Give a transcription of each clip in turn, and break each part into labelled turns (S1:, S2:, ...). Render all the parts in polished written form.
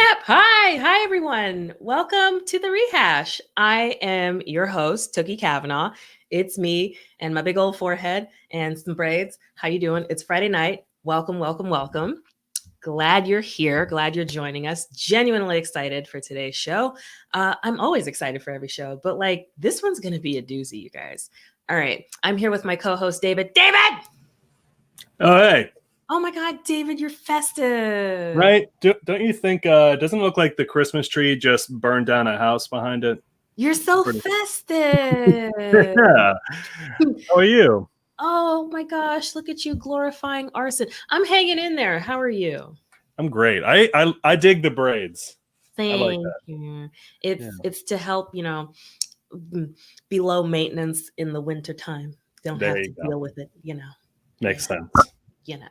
S1: Snap! Hi everyone. Welcome to the Rehash. I am your host, Tookie Kavanaugh. It's me and my big old forehead and some braids. How you doing? It's Friday night. Welcome. Glad you're here. Glad you're joining us. Genuinely excited for today's show. I'm always excited for every show, but like this one's going to be a doozy, you guys. All right. I'm here with my co-host, David. David!
S2: Oh, hey.
S1: Oh my God, David, you're festive.
S2: Right? Don't you think it doesn't look like the Christmas tree just burned down a house behind it?
S1: You're so festive.
S2: Yeah. How are you?
S1: Oh my gosh, look at you glorifying arson. I'm hanging in there. How are you?
S2: I'm great. I dig the braids.
S1: Thank
S2: I like that.
S1: you. It's to help, be low maintenance in the winter time. Don't
S2: There
S1: have
S2: you
S1: to
S2: go.
S1: deal with it,
S2: Makes sense.
S1: Yeah.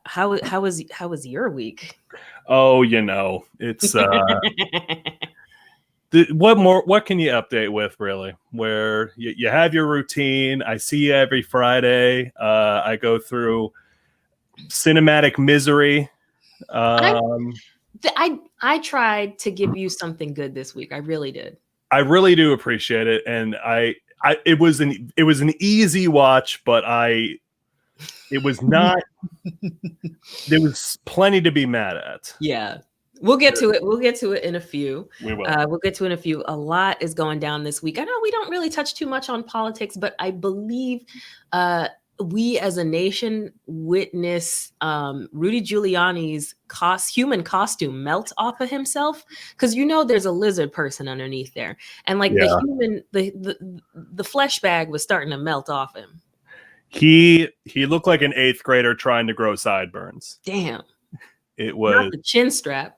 S1: How was your week?
S2: Oh, it's what can you update with, really? Where you have your routine. I see you every Friday. I go through cinematic misery.
S1: I tried to give you something good this week. I really did.
S2: I really do appreciate it, and it was an easy watch, but it was not. There was plenty to be mad at.
S1: Yeah. We'll get to it. We'll get to it in a few.
S2: We will.
S1: We'll get to it in a few. A lot is going down this week. I know we don't really touch too much on politics, but I believe we as a nation witness Rudy Giuliani's human costume melt off of himself, because there's a lizard person underneath there, and the flesh bag was starting to melt off him.
S2: He looked like an 8th grader trying to grow sideburns.
S1: Damn.
S2: It was
S1: not the chin strap.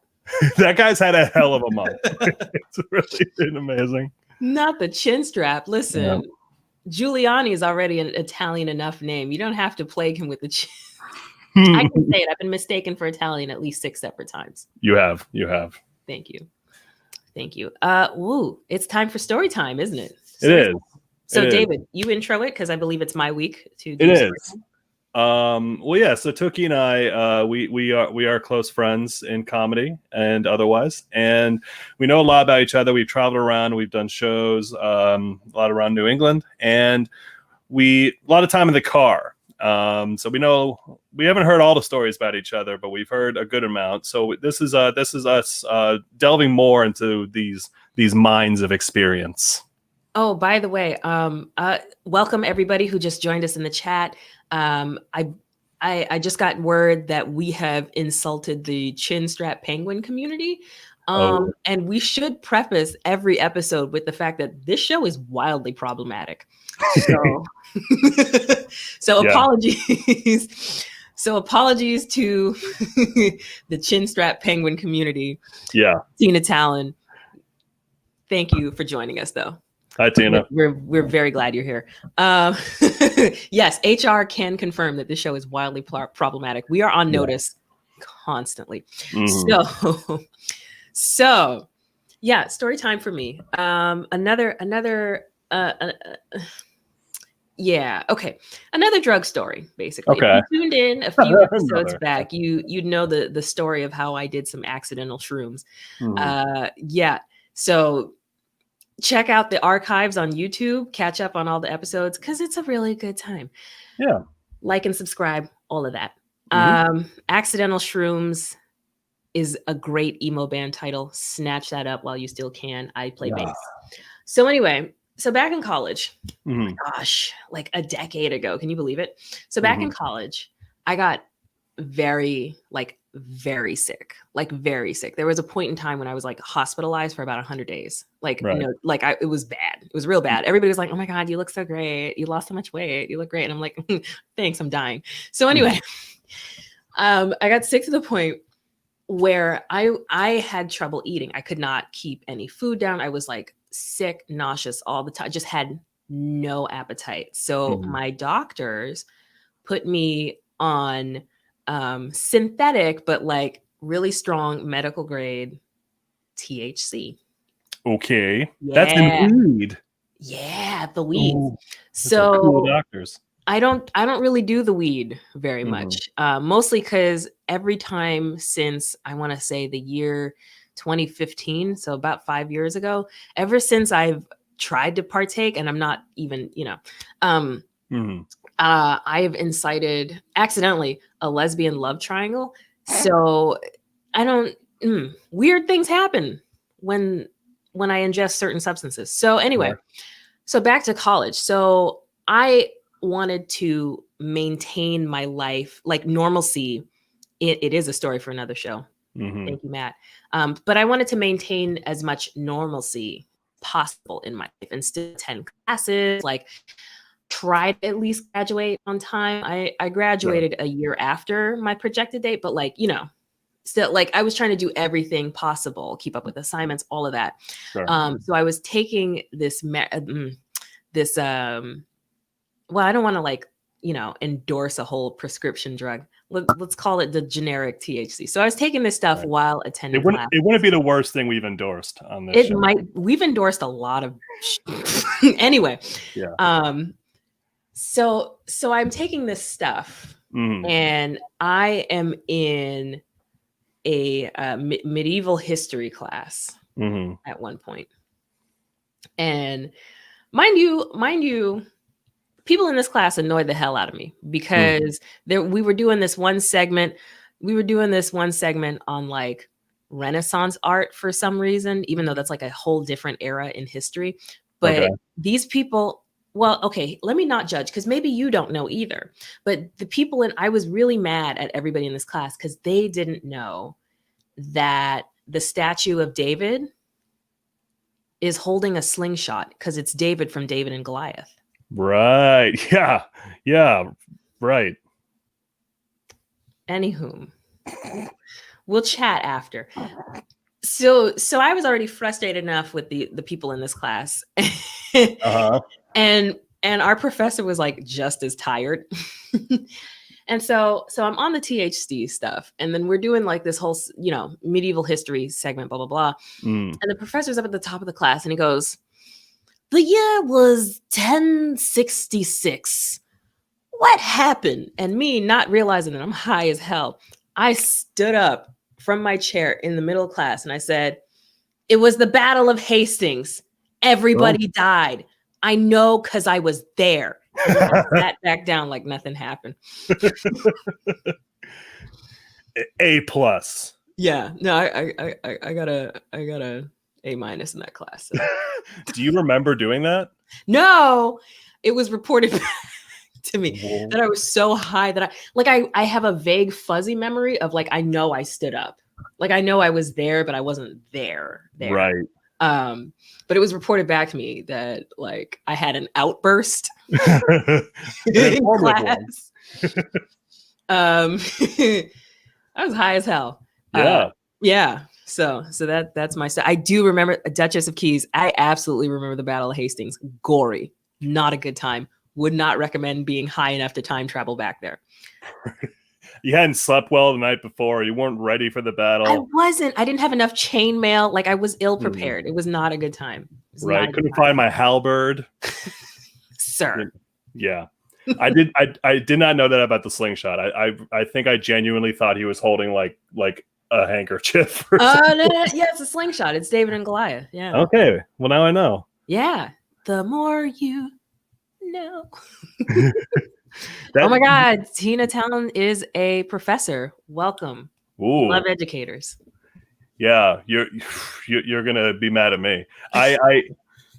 S2: That guy's had a hell of a month. It's really been amazing.
S1: Not the chin strap. Listen. Yeah. Giuliani is already an Italian enough name. You don't have to plague him with the chin. I can say it. I've been mistaken for Italian at least 6 separate times.
S2: You have.
S1: Thank you. It's time for story time, isn't it?
S2: It is.
S1: So David, you intro it because I believe it's my week to do
S2: it is. Well, yeah. So Tookie and I, we are close friends in comedy and otherwise, and we know a lot about each other. We've traveled around, we've done shows, a lot around New England, and a lot of time in the car. So we haven't heard all the stories about each other, but we've heard a good amount. So this is us delving more into these mines of experience.
S1: Oh, by the way, welcome everybody who just joined us in the chat. I just got word that we have insulted the chin strap penguin community. And we should preface every episode with the fact that this show is wildly problematic. So apologies. So apologies to the chin strap penguin community.
S2: Yeah.
S1: Tina Talon. Thank you for joining us, though.
S2: Hi, Tina.
S1: We're very glad you're here. Yes, HR can confirm that this show is wildly problematic. We are on notice constantly. Mm-hmm. So yeah, story time for me. Another drug story, basically.
S2: Okay.
S1: If you tuned in a few episodes back, you'd know the story of how I did some accidental shrooms. Mm-hmm. So check out the archives on YouTube, catch up on all the episodes, because it's a really good time.
S2: Yeah.
S1: Like and subscribe, all of that. Mm-hmm. Accidental Shrooms is a great emo band title. Snatch that up while you still can. I play bass. So anyway, back in college, oh my gosh, like a decade ago. Can you believe it? So back in college, I got very sick. There was a point in time when I was like hospitalized for about 100 days. It was bad. It was real bad. Everybody was like, oh my God, you look so great. You lost so much weight. You look great. And I'm like, thanks, I'm dying. So anyway, I got sick to the point where I had trouble eating. I could not keep any food down. I was like sick, nauseous all the time. Just had no appetite. So my doctors put me on synthetic, but like really strong medical grade THC.
S2: Okay. Yeah. That's in weed.
S1: Yeah, the weed.
S2: Ooh, so cool doctors.
S1: I don't really do the weed very
S2: Hmm.
S1: much. Mostly because every time since I want to say the year 2015, so about 5 years ago, ever since I've tried to partake, and I'm not even, um,
S2: Hmm.
S1: I have incited accidentally a lesbian love triangle. So I don't weird things happen when I ingest certain substances. So anyway,
S2: Sure.
S1: so back to college. So I wanted to maintain my life like normalcy. It is a story for another show.
S2: Hmm.
S1: Thank you, Matt. But I wanted to maintain as much normalcy possible in my life and still attend classes, like try to at least graduate on time. I
S2: Sure.
S1: graduated a year after my projected date, but like, still like I was trying to do everything possible, keep up with assignments, all of that.
S2: Sure.
S1: So I was taking this well, I don't want to like, endorse a whole prescription drug. Let's call it the generic THC. So I was taking this stuff
S2: Right.
S1: while attending class.
S2: It wouldn't be the worst thing we've endorsed on this
S1: It
S2: show.
S1: might we've endorsed a lot of anyway.
S2: Yeah.
S1: Um so I'm taking this stuff
S2: Hmm.
S1: and I am in a medieval history class
S2: Hmm.
S1: at one point. And mind you, people in this class annoyed the hell out of me because we were doing this one segment. We were doing this one segment on like Renaissance art for some reason, even though that's like a whole different era in history.
S2: Okay.
S1: But these people, well, okay, let me not judge because maybe you don't know either. But the people I was really mad at everybody in this class because they didn't know that the statue of David is holding a slingshot because it's David from David and Goliath.
S2: Right. Yeah. Yeah. Right.
S1: Anywho, we'll chat after. So I was already frustrated enough with the people in this class.
S2: Uh-huh.
S1: and our professor was like just as tired. And so I'm on the THC stuff, and then we're doing like this whole, medieval history segment, blah blah blah.
S2: Mm.
S1: And the professor's up at the top of the class and he goes, "The year was 1066. What happened?" And me not realizing that I'm high as hell, I stood up from my chair in the middle of class and I said, "It was the Battle of Hastings.
S2: Well,
S1: Everybody died. I know because I was there." And I sat back down like nothing happened.
S2: A plus.
S1: Yeah, no, I got a A minus in that class. So.
S2: Do you remember doing that?
S1: No, it was reported back to me
S2: Whoa.
S1: that I was so high that I have a vague fuzzy memory of like I know I stood up. Like I know I was there, but I wasn't there.
S2: Right.
S1: But it was reported back to me that like I had an outburst in class. I was high as hell.
S2: Yeah.
S1: Yeah. So that's my stuff. I do remember Duchess of Keys. I absolutely remember the Battle of Hastings. Gory. Not a good time. Would not recommend being high enough to time travel back there.
S2: You hadn't slept well the night before. You weren't ready for the battle.
S1: I wasn't. I didn't have enough chainmail. Like I was ill prepared. It was not a good time.
S2: Right. Couldn't find my halberd.
S1: Sir.
S2: Yeah. I did not know that about the slingshot. I think I genuinely thought he was holding like a handkerchief.
S1: No, yeah, it's a slingshot. It's David and Goliath. Yeah.
S2: Okay. Well, now I know.
S1: Yeah. The more you know. Oh my God. Tina Town is a professor. Welcome.
S2: Ooh.
S1: Love educators.
S2: Yeah, you're gonna be mad at me.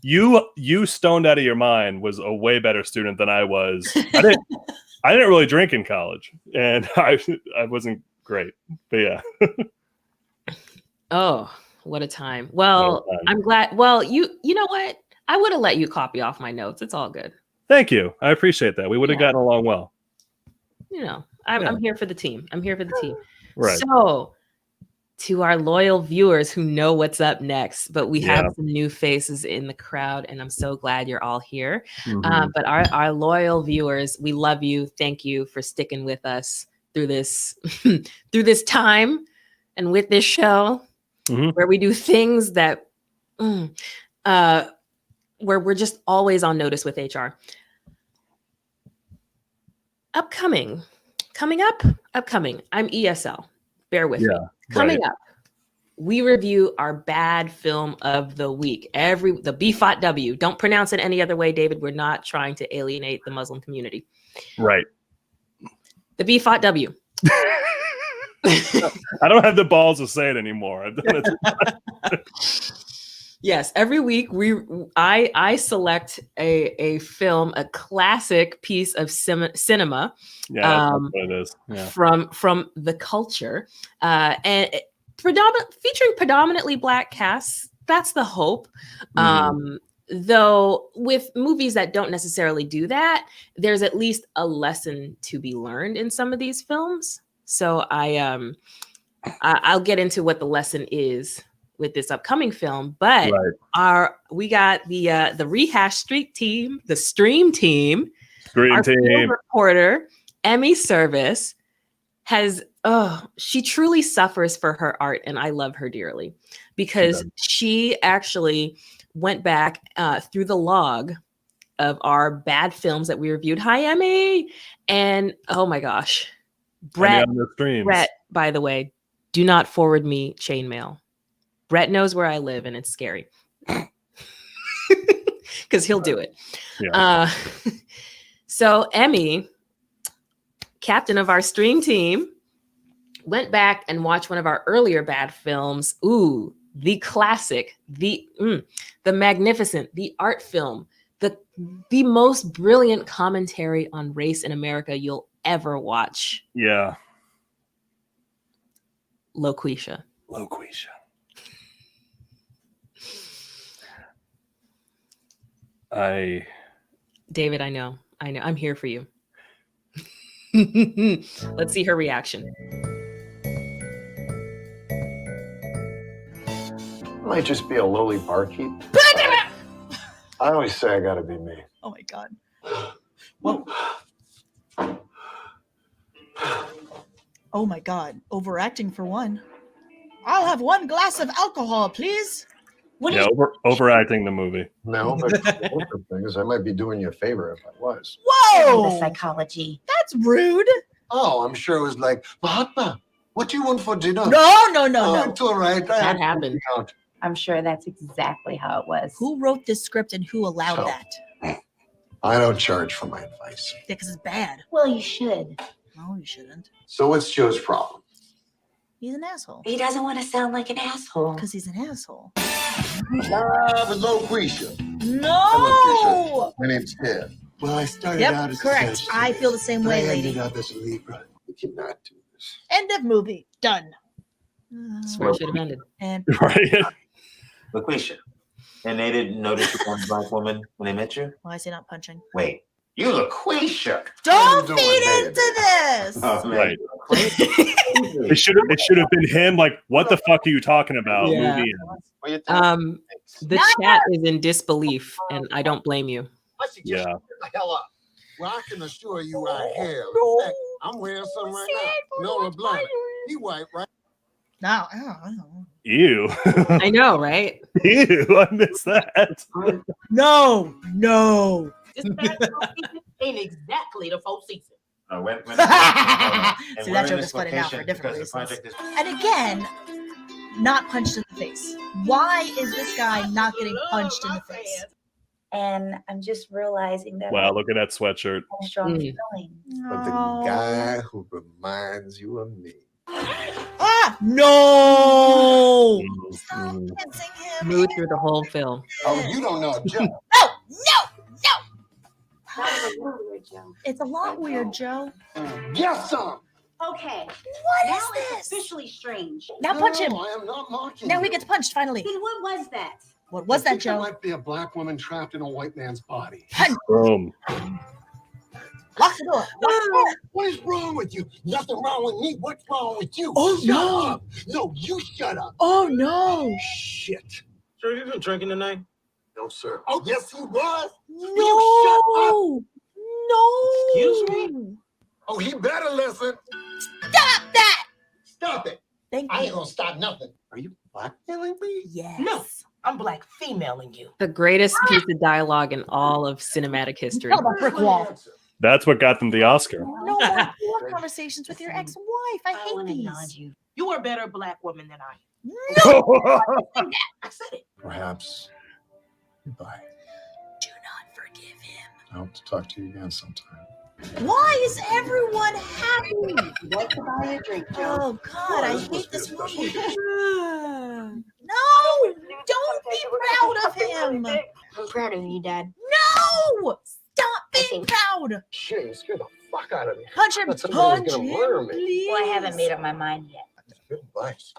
S2: You stoned out of your mind was a way better student than I was. I didn't really drink in college, and I wasn't great. But yeah.
S1: Oh, what a time. Well, I'm glad. Well, you know what? I would have let you copy off my notes. It's all good.
S2: Thank you. I appreciate that. We would have gotten along well.
S1: I'm here for the team. I'm here for the team.
S2: Right.
S1: So, to our loyal viewers who know what's up next, but we have some new faces in the crowd, and I'm so glad you're all here. But our loyal viewers, we love you. Thank you for sticking with us through this through this time and with this show where we do things that where we're just always on notice with HR. upcoming. I'm ESL. Bear with me.
S2: Yeah,
S1: Coming
S2: right.
S1: up, we review our bad film of the week. The BFOTW. Don't pronounce it any other way, David. We're not trying to alienate the Muslim community.
S2: Right.
S1: The BFOTW.
S2: I don't have the balls to say it anymore. I've done it.
S1: Yes, every week I select a film, a classic piece of cinema.
S2: Yeah, that's what it is. Yeah.
S1: From the culture, and featuring predominantly Black casts. That's the hope. Though with movies that don't necessarily do that, there's at least a lesson to be learned in some of these films. So I'll get into what the lesson is with this upcoming film, but we got the Rehash Street team, the Stream team, our field reporter Emmy Service has she truly suffers for her art, and I love her dearly because she actually went back through the log of our bad films that we reviewed. Hi, Emmy, and oh my gosh, Brett, by the way, do not forward me chainmail. Brett knows where I live, and it's scary because he'll do it. Yeah. So Emmy, captain of our stream team, went back and watched one of our earlier bad films. Ooh, the classic, the magnificent, the art film, the most brilliant commentary on race in America you'll ever watch.
S2: Yeah.
S1: Loquisha. David, I know. I'm here for you. Let's see her reaction.
S3: Might just be a lowly barkeep. I always say I gotta be me.
S4: Oh my God. Whoa. Oh my God. Overacting for one. I'll have 1 glass of alcohol, please.
S2: Overacting the movie.
S3: No, but the thing is, I might be doing you a favor if I was.
S4: Whoa!
S5: The psychology.
S4: That's rude.
S3: Oh, I'm sure it was like, Mahatma, what do you want for dinner?
S4: No.
S3: It's all right.
S1: That happened.
S5: I'm sure that's exactly how it was.
S4: Who wrote this script and who allowed that?
S3: I don't charge for my advice.
S4: Yeah, because it's bad.
S5: Well, you should.
S4: No, you shouldn't.
S3: So what's Joe's problem?
S4: He's an asshole.
S5: He doesn't want to sound like an asshole.
S4: Because he's an asshole.
S3: Loquisha.
S4: No!
S3: My name's Ted. Well, I started out as
S4: correct. I feel the same way, lady.
S3: I ended up as a Libra. We cannot do this.
S4: End of movie. Done.
S1: That's where it should have ended.
S4: And
S2: Right.
S6: Loquisha. And they didn't notice you were a Black woman when they met you?
S4: why is he not punching?
S6: Wait, you Loquisha.
S4: Don't feed into this.
S6: Oh, man.
S2: Right. It should have been him. Like, what the fuck are you talking about?
S1: Yeah.
S2: Movie.
S1: The chat is in disbelief, and I don't blame you.
S3: I suggest
S2: Yeah.
S3: you get the hell up. Well, I can assure you I have.
S4: No.
S3: In fact, I'm wearing some right now. No LeBlanc. He white, right?
S4: No, I don't know.
S2: Ew.
S1: I know, right?
S2: Ew. I missed that.
S4: No.
S7: This bad ain't exactly the full season.
S6: When
S4: See, that joke is funny now for different reasons. And again, not punched in the face. Why is this guy not getting punched in the face?
S5: And I'm just realizing that.
S2: Wow, look at that sweatshirt.
S5: I have a strong feeling.
S3: But the guy who reminds you of me.
S4: No!
S5: Stop kissing him.
S1: Moved through the whole film.
S3: Oh, you don't know Joe.
S5: No! That was a little weird, Joe.
S4: It's a lot weird, Joe.
S3: Yes, son.
S5: Okay.
S4: What
S5: Now
S4: is
S5: it's
S4: this?
S5: officially strange.
S4: Now punch him.
S3: No, I am not mocking
S4: Now
S3: you.
S4: he gets punched finally.
S5: Then what was that?
S4: What was
S3: I
S4: that,
S3: think there
S4: Joe?
S3: might be a black woman trapped in a white man's body.
S2: Boom.
S4: Lock the door.
S3: What is wrong with you? Nothing wrong with me. What's wrong with you?
S4: Oh,
S3: Shut
S4: no.
S3: up. No, you shut up.
S4: Oh, no.
S3: Shit.
S6: Sure, you been drinking tonight?
S3: No, sir. Oh, yes, he was.
S4: No. No.
S6: Excuse me?
S3: Oh, he better listen.
S4: Stop that.
S3: Stop it.
S4: Thank
S3: I
S4: you.
S3: ain't gonna stop nothing. Are you blackmailing me?
S4: Yes.
S7: No, I'm black femaling you.
S1: The greatest piece of dialogue in all of cinematic history.
S4: Tell about brick wall.
S2: That's what got them the Oscar.
S4: No more conversations with your ex-wife. I hate these.
S7: You are a better black woman than I am.
S4: No,
S7: I said it.
S3: Perhaps. Goodbye.
S4: do not forgive him.
S3: I hope to talk to you again sometime.
S4: Why is everyone happy?
S5: You'd like to buy a drink, Joe?
S4: Oh God, I hate this movie. No, don't be proud of him.
S5: I'm proud of you, Dad.
S4: No, stop being proud.
S3: Shit, you scared the fuck out of me.
S4: Punch him,
S3: Thought somebody was
S4: punch
S3: gonna
S4: him,
S3: murder me.
S4: please.
S5: Well, I haven't made up my mind yet.
S3: Good advice.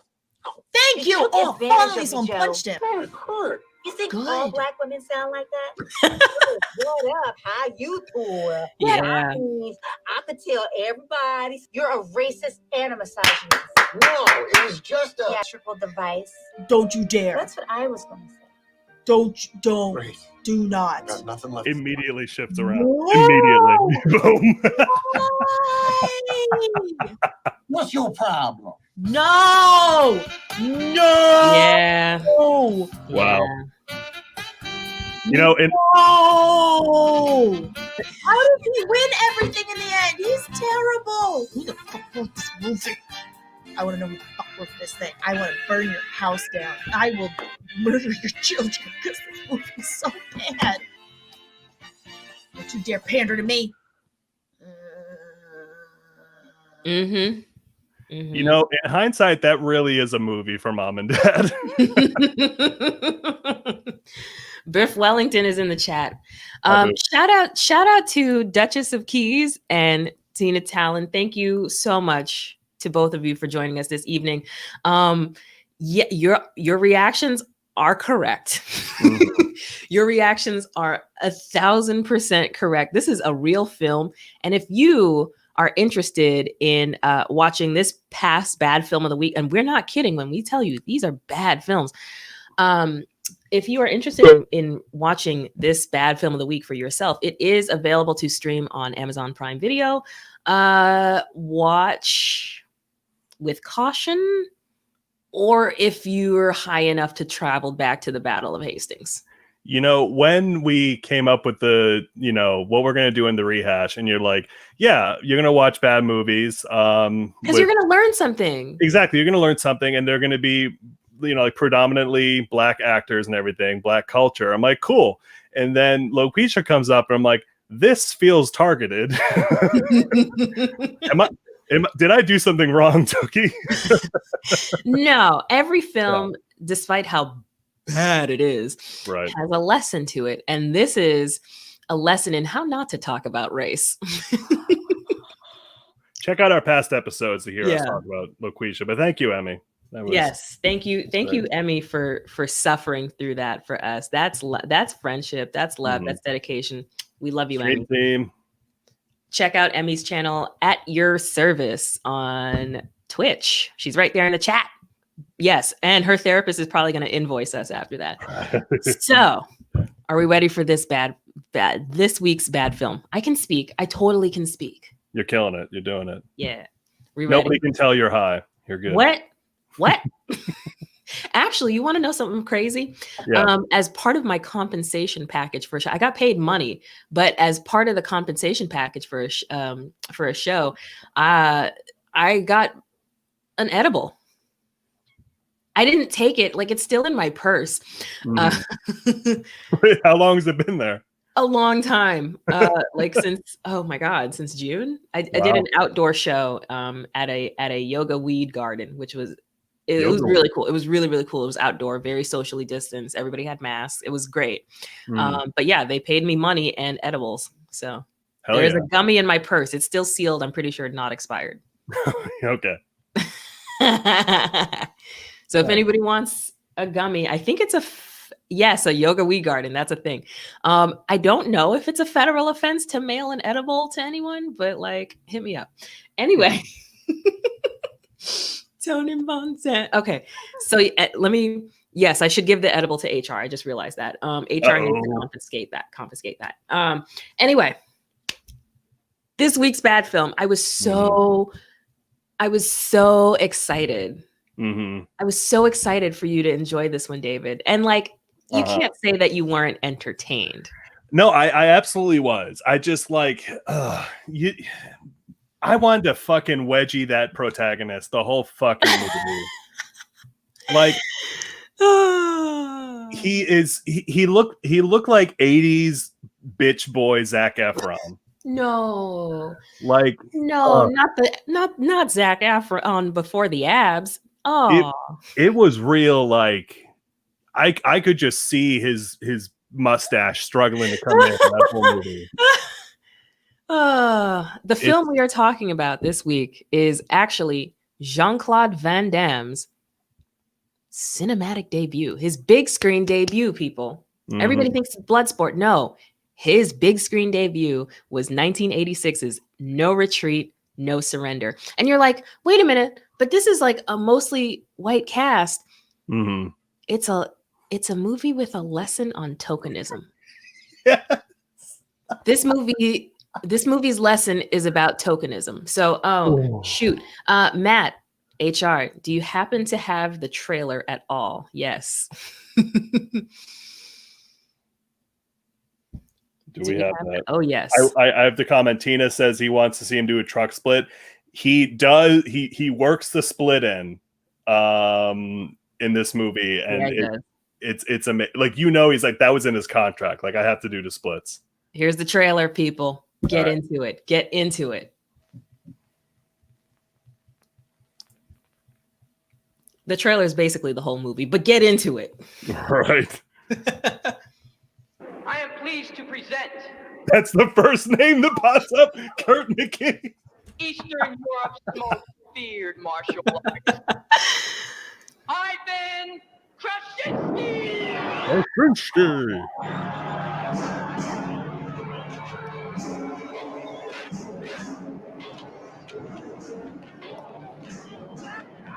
S4: Thank
S5: You
S4: you.
S5: took
S4: Oh,
S5: advantage
S4: finally
S5: of
S4: someone
S5: me, Joe.
S4: punched him.
S3: That hurt.
S5: You think
S4: Good.
S5: all black women sound like that? What up? How you two?
S1: Yeah.
S5: I could tell everybody you're a racist and a misogynist.
S3: No, it was just a.
S5: Theatrical device.
S4: Don't you dare.
S5: That's what I was going to say.
S4: Don't,
S3: Great.
S4: do not.
S3: Got nothing left.
S2: Immediately shifts around.
S4: No.
S2: Immediately. Boom.
S4: Why?
S3: What's your problem?
S4: No. No.
S1: Yeah.
S4: No.
S2: Wow.
S1: Yeah.
S2: You know, and
S4: No. How did he win everything in the end? He's terrible. Who the fuck wrote this movie? I want to know who the fuck wrote this thing. I want to burn your house down. I will murder your children because this movie is so bad. Don't you dare pander to me.
S1: Mm-hmm.
S2: you know, in hindsight, that really is a movie for mom and dad.
S1: Biff Wellington is in the chat.
S2: Hi, Biff.
S1: Shout out to Duchess of Keys and Tina Talon. Thank you so much to both of you for joining us this evening. Yeah, your reactions are correct.
S2: Mhm.
S1: Your reactions are 1,000% correct. This is a real film, and if you are interested in watching this past bad film of the week, and we're not kidding when we tell you these are bad films. If you are interested in watching this bad film of the week for yourself, it is available to stream on Amazon Prime Video. Watch with caution, or if you're high enough to travel back to the Battle of Hastings.
S2: You know, when we came up with the, you know, what we're going to do in the rehash, and you're like, yeah, you're going to watch bad movies.
S1: Because you're going to learn something.
S2: Exactly. You're going to learn something, and they're going to be, you know, like predominantly black actors and everything, black culture. I'm like, cool. And then Loquisha comes up, and I'm like, this feels targeted. Did I do something wrong, Toki?
S1: No, every film, despite how bad it is,
S2: Right.
S1: has a lesson to it. And this is a lesson in how not to talk about race.
S2: Check out our past episodes to hear us
S1: Yeah.
S2: talk about Loquisha. But thank you, Emmy. That was,
S1: Yes, thank you,
S2: great.
S1: Emmy, for suffering through that for us. That's friendship, that's love,
S2: Mhm.
S1: that's dedication. We love you, Emmy.
S2: Great theme.
S1: Check out Emmy's channel at your service on Twitch. She's right there in the chat. Yes, and her therapist is probably going to invoice us after that. So, are we ready for this this week's bad film? I can speak. I totally can speak.
S2: You're killing it. You're doing it.
S1: Yeah. We ready?
S2: Nobody can tell you're high. You're good.
S1: What? Actually, you want to know something crazy?
S2: Yeah.
S1: As part of my compensation package for a show, I got paid money, but as part of the compensation package for a show, I got an edible. I didn't take it. Like, it's still in my purse.
S2: How long has it been there?
S1: A long time. Like since, oh my God, since June. I did an outdoor show at a yoga weed garden, which was it was really cool. It was really, really cool. It was outdoor, very socially distanced. Everybody had masks. It was great. But yeah, they paid me money and edibles. So there's a gummy in my purse. It's still sealed. I'm pretty sure not expired.
S2: Okay.
S1: So if anybody wants a gummy, I think it's a yoga weed garden. That's a thing. I don't know if it's a federal offense to mail an edible to anyone, but like, hit me up. Anyway. Tony Bonset. Okay. So yes, I should give the edible to HR. I just realized that. HR needs to confiscate that. Anyway, this week's bad film. I was so excited.
S2: Mm-hmm.
S1: I was so excited for you to enjoy this one, David. And like, you can't say that you weren't entertained.
S2: No, I absolutely was. I just like you. I wanted to fucking wedgie that protagonist the whole fucking movie. Like he looked like 80s bitch boy Zac Efron.
S1: No,
S2: Like
S1: not Zac Efron before the abs. Oh,
S2: it was real. Like I could just see his mustache struggling to come in that whole movie.
S1: The film we are talking about this week is actually Jean-Claude Van Damme's cinematic debut, his big screen debut, people. Mm-hmm. Everybody thinks it's Bloodsport. No, his big screen debut was 1986's No Retreat, No Surrender. And you're like, wait a minute, but this is like a mostly white cast.
S2: Mm-hmm.
S1: It's a movie with a lesson on tokenism.
S2: Yes.
S1: This movie's lesson is about tokenism. So, shoot. Matt, HR, do you happen to have the trailer at all? Yes.
S2: Do we have that?
S1: Oh, yes.
S2: I have the comment. Tina says he wants to see him do a truck split. He does. He works the split in this movie, and it's amazing. Like, he's like, that was in his contract. Like, I have to do the splits.
S1: Here's the trailer, people. Get into it. Get into it. The trailer is basically the whole movie, but get into it.
S2: Right.
S8: I am pleased to present.
S2: That's the first name that pops up. Kurt McKinney.
S8: Eastern Europe's most feared martial arts. Ivan Krasinski.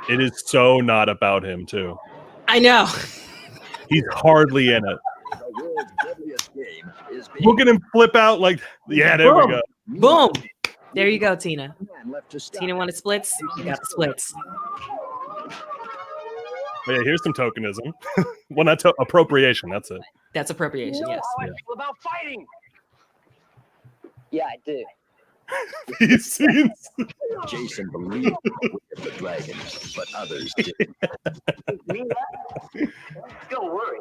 S2: It is so not about him, too.
S1: I know.
S2: He's hardly in it. Look at him flip out like, yeah, there we go.
S1: Boom. There you go, Tina. Tina wanted splits. You got the splits.
S2: But yeah, here's some tokenism. Well, not appropriation. That's it.
S1: That's appropriation, yes.
S8: I feel about fighting.
S5: Yeah, I do.
S2: These scenes.
S9: Jason believed with the dragon, but others didn't.
S8: Don't worry.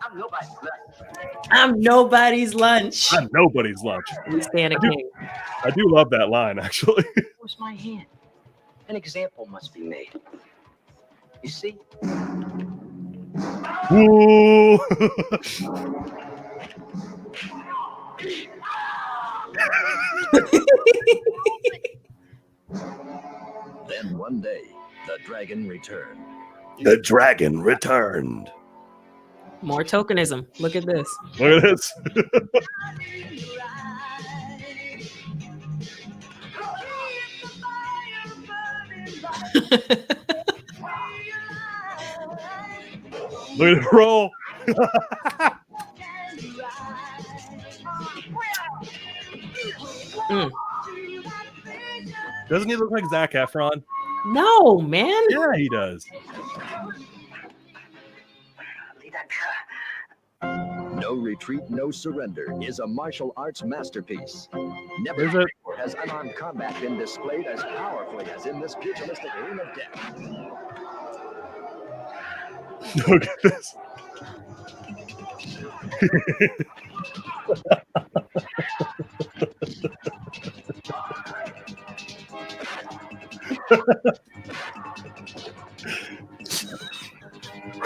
S8: I'm nobody's lunch.
S1: I'm nobody's lunch.
S2: I'm nobody's lunch.
S1: We stand a king.
S2: I do love that line, actually.
S5: Force my hand. An example must be made. You see?
S2: Ooh.
S9: Then one day, the dragon returned.
S2: The dragon returned.
S1: More tokenism. Look at this.
S2: Look at this. Look at the roll. Doesn't he look like Zac Efron?
S1: No, man.
S2: Yeah, he does.
S9: No Retreat, No Surrender is a martial arts masterpiece. Never
S2: Is it?
S9: has unarmed combat been displayed as powerfully as in this pugilistic ring of death.
S2: Look at this.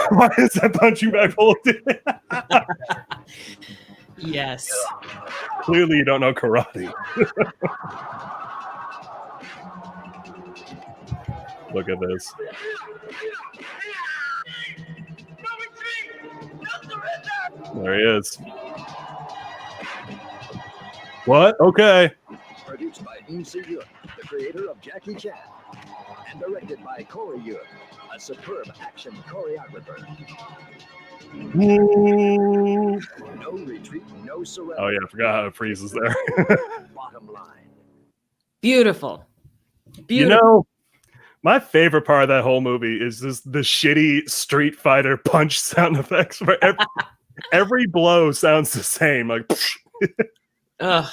S2: Why is that punching bag holding?
S1: Yes.
S2: Clearly, you don't know karate. Look at this. There he is. What? Okay.
S9: Produced by MC Yuk, the creator of Jackie Chan, and directed by Corey Yuk, a superb action choreographer.
S2: Ooh.
S9: No Retreat, No Surrender.
S2: Oh yeah, I forgot how it freezes there.
S9: Bottom line.
S1: Beautiful.
S2: You know, my favorite part of that whole movie is just the shitty Street Fighter punch sound effects. For every blow sounds the same. Like,
S1: Ugh.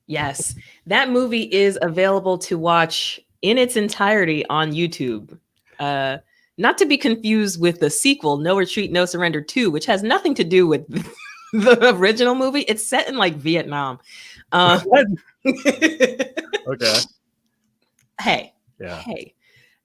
S1: Yes. That movie is available to watch in its entirety on YouTube. Not to be confused with the sequel, No Retreat, No Surrender 2, which has nothing to do with the original movie. It's set in like Vietnam.
S2: Okay.
S1: Hey.
S2: Yeah.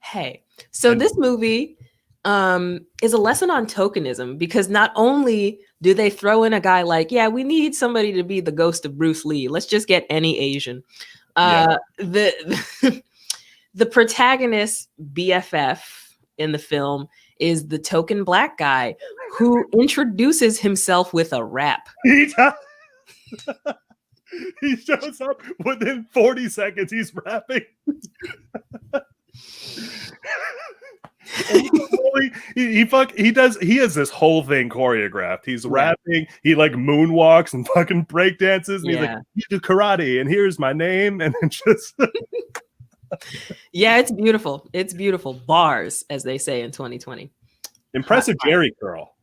S1: Hey. So
S2: And-
S1: this movie is a lesson on tokenism, because not only do they throw in a guy like, yeah, we need somebody to be the ghost of Bruce Lee. Let's just get any Asian. The protagonist BFF in the film is the token black guy who introduces himself with a rap.
S2: He shows up within 40 seconds. He's rapping. He has this whole thing choreographed. He's rapping. He like moonwalks and fucking break dances. And he's like, you do karate, and here's my name, and then just.
S1: Yeah, it's beautiful. It's beautiful. Bars, as they say in 2020.
S2: Impressive Jerry curl.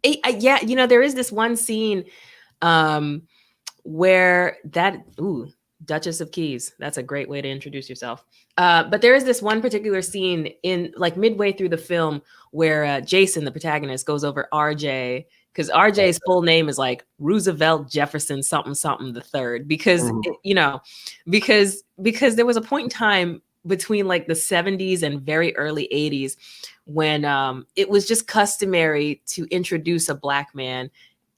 S1: Yeah, there is this one scene where Duchess of Keys. That's a great way to introduce yourself. But there is this one particular scene in like midway through the film where Jason, the protagonist, goes over RJ, because RJ's full name is like Roosevelt Jefferson something something the third, because because there was a point in time between like the 70s and very early 80s when it was just customary to introduce a black man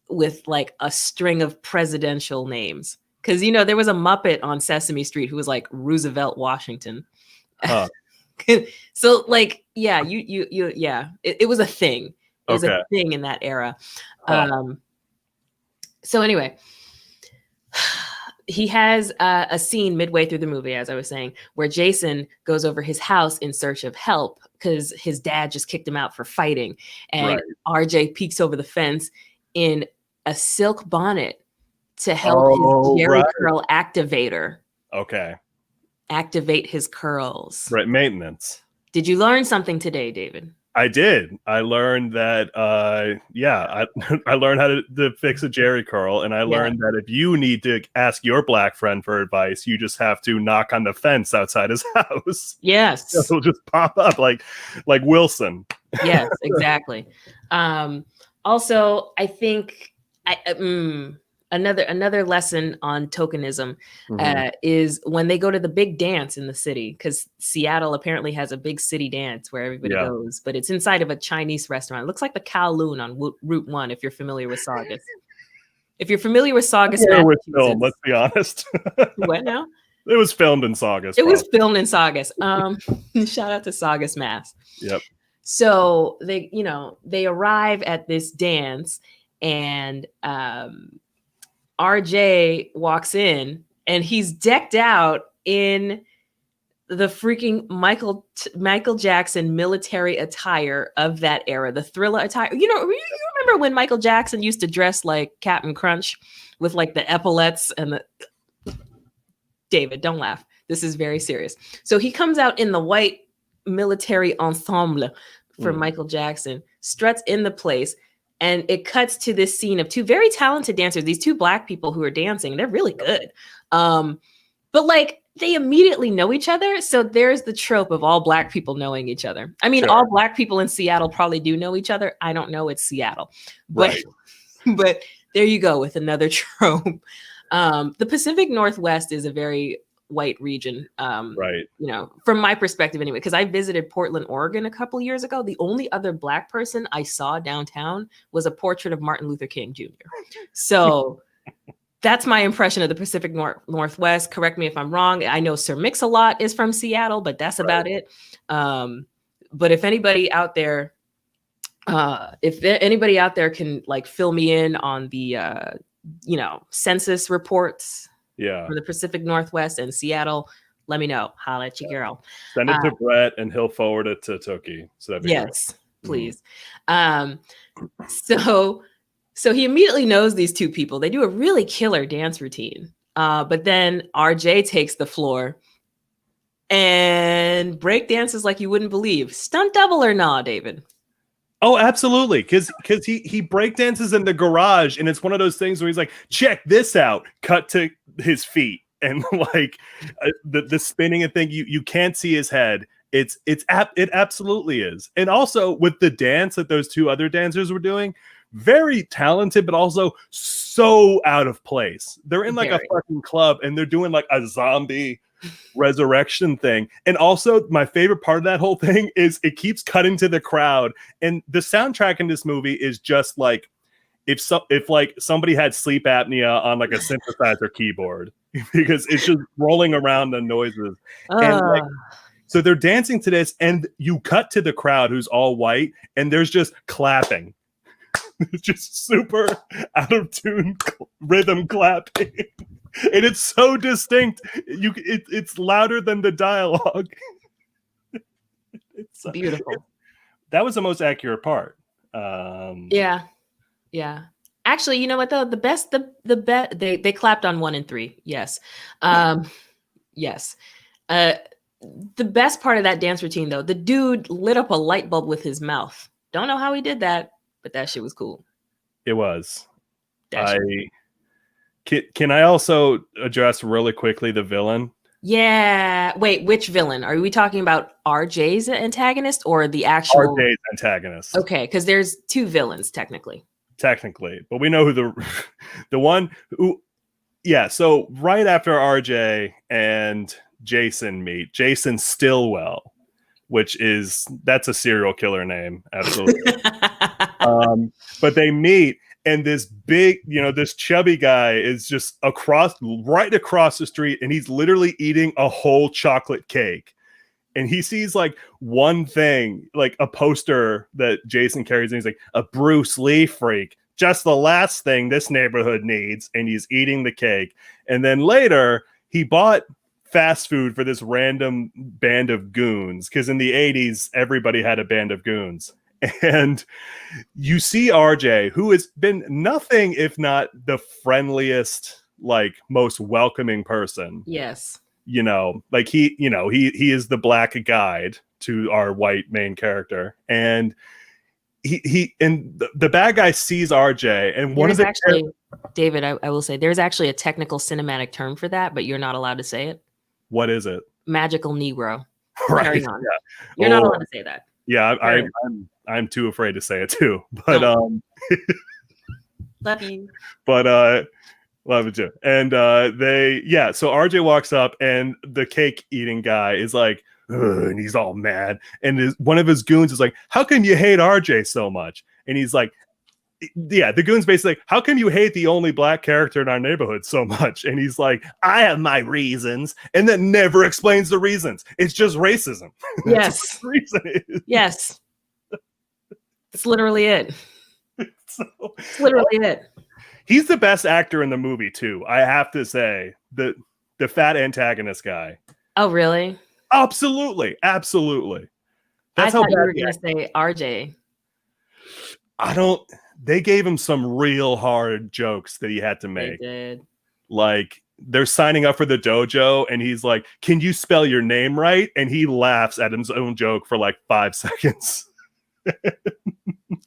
S1: with like a string of presidential names. Because there was a Muppet on Sesame Street who was like Roosevelt Washington. So like, yeah, it was a thing. It was a thing in that era. So anyway, he has a scene midway through the movie, as I was saying, where Jason goes over his house in search of help because his dad just kicked him out for fighting. And RJ peeks over the fence in a silk bonnet to help his Jerry curl activator.
S2: Okay.
S1: Activate his curls.
S2: Right. Maintenance.
S1: Did you learn something today, David?
S2: I did. I learned that, I learned how to fix a Jerry curl. And I learned that if you need to ask your black friend for advice, you just have to knock on the fence outside his house.
S1: Yes.
S2: It'll just pop up like Wilson.
S1: Yes, exactly. Also, I think another lesson on tokenism is when they go to the big dance in the city, because Seattle apparently has a big city dance where everybody goes, but it's inside of a Chinese restaurant. It looks like the Kowloon on Route 1 if you're familiar with Saugus. If you're familiar with Saugus,
S2: film, let's be honest.
S1: What now?
S2: It was filmed in Saugus.
S1: It was filmed in Saugus. Shout out to Saugus, Mass.
S2: Yep.
S1: So they arrive at this dance, and RJ walks in and he's decked out in the freaking Michael Jackson military attire of that era, the Thriller attire. You remember when Michael Jackson used to dress like Captain Crunch with like the epaulets and the... David, don't laugh. This is very serious. So he comes out in the white military ensemble for Michael Jackson, struts in the place. And it cuts to this scene of two very talented dancers, these two black people who are dancing. They're really good. But like they immediately know each other. So there's the trope of all black people knowing each other. I mean, all black people in Seattle probably do know each other. I don't know. It's Seattle. But, but there you go with another trope. The Pacific Northwest is a very white region, from my perspective anyway, because I visited Portland, Oregon a couple years ago. The only other black person I saw downtown was a portrait of Martin Luther King Jr. So that's my impression of the Pacific Northwest. Correct me if I'm wrong. I know Sir Mix-a-Lot is from Seattle, but that's about it. But if anybody out there, can like fill me in on the census reports for the Pacific Northwest and Seattle, let me know. Holla at your girl.
S2: Send it to Brett and he'll forward it to Toki. So that'd be
S1: yes, great. Please. So he immediately knows these two people. They do a really killer dance routine. But then RJ takes the floor and break dances like you wouldn't believe. Stunt double or nah, David?
S2: Oh, absolutely. Because he breakdances in the garage, and it's one of those things where he's like, check this out. Cut to his feet, and like the spinning and thing. You can't see his head. It absolutely is. And also with the dance that those two other dancers were doing, very talented, but also so out of place. They're in like a fucking club, and they're doing like a zombie resurrection thing. And also my favorite part of that whole thing is it keeps cutting to the crowd, and the soundtrack in this movie is just like if like somebody had sleep apnea on like a synthesizer keyboard, because it's just rolling around the noises. And like, so they're dancing to this, and you cut to the crowd who's all white, and there's just clapping. It's just super out of tune rhythm clapping. And it's so distinct. It's louder than the dialogue. It's
S1: beautiful.
S2: That was the most accurate part.
S1: Yeah. Actually, you know what though? They clapped on 1 and 3. Yes. Yes. The best part of that dance routine though, the dude lit up a light bulb with his mouth. Don't know how he did that, but that shit was cool.
S2: It was. Can I also address really quickly the villain?
S1: Yeah. Wait, which villain? Are we talking about RJ's antagonist or the actual
S2: RJ's antagonist?
S1: Okay, because there's 2 villains technically.
S2: But we know who the one who. Yeah. So right after RJ and Jason meet, Jason Stillwell, that's a serial killer name, absolutely. But they meet. And this big, this chubby guy is just right across the street, and he's literally eating a whole chocolate cake. And he sees like one thing, like a poster that Jason carries, and he's like, a Bruce Lee freak, just the last thing this neighborhood needs. And he's eating the cake. And then later, he bought fast food for this random band of goons, because in the 80s, everybody had a band of goons. And you see RJ, who has been nothing if not the friendliest, like most welcoming person.
S1: Yes.
S2: Like he is the black guide to our white main character. And the bad guy sees RJ, and one of the
S1: actually, David, I will say there's actually a technical cinematic term for that, but you're not allowed to say it.
S2: What is it?
S1: Magical Negro.
S2: Right.
S1: Carry on.
S2: Yeah.
S1: You're not allowed to say that.
S2: Yeah, I'm too afraid to say it too. But
S1: love you.
S2: But love it too. And so RJ walks up, and the cake eating guy is like, and he's all mad. And one of his goons is like, how can you hate RJ so much? And he's like, yeah, the goon's basically like, how come you hate the only black character in our neighborhood so much? And he's like, I have my reasons. And then never explains the reasons. It's just racism.
S1: Yes.
S2: The reason is.
S1: Yes. It's literally it.
S2: It's
S1: literally it.
S2: He's the best actor in the movie too. I have to say, the fat antagonist guy.
S1: Oh, really?
S2: Absolutely. Absolutely.
S1: That's how you were going to say RJ.
S2: They gave him some real hard jokes that he had to make.
S1: They did.
S2: Like, they're signing up for the dojo, and he's like, can you spell your name right? And he laughs at his own joke for like 5 seconds.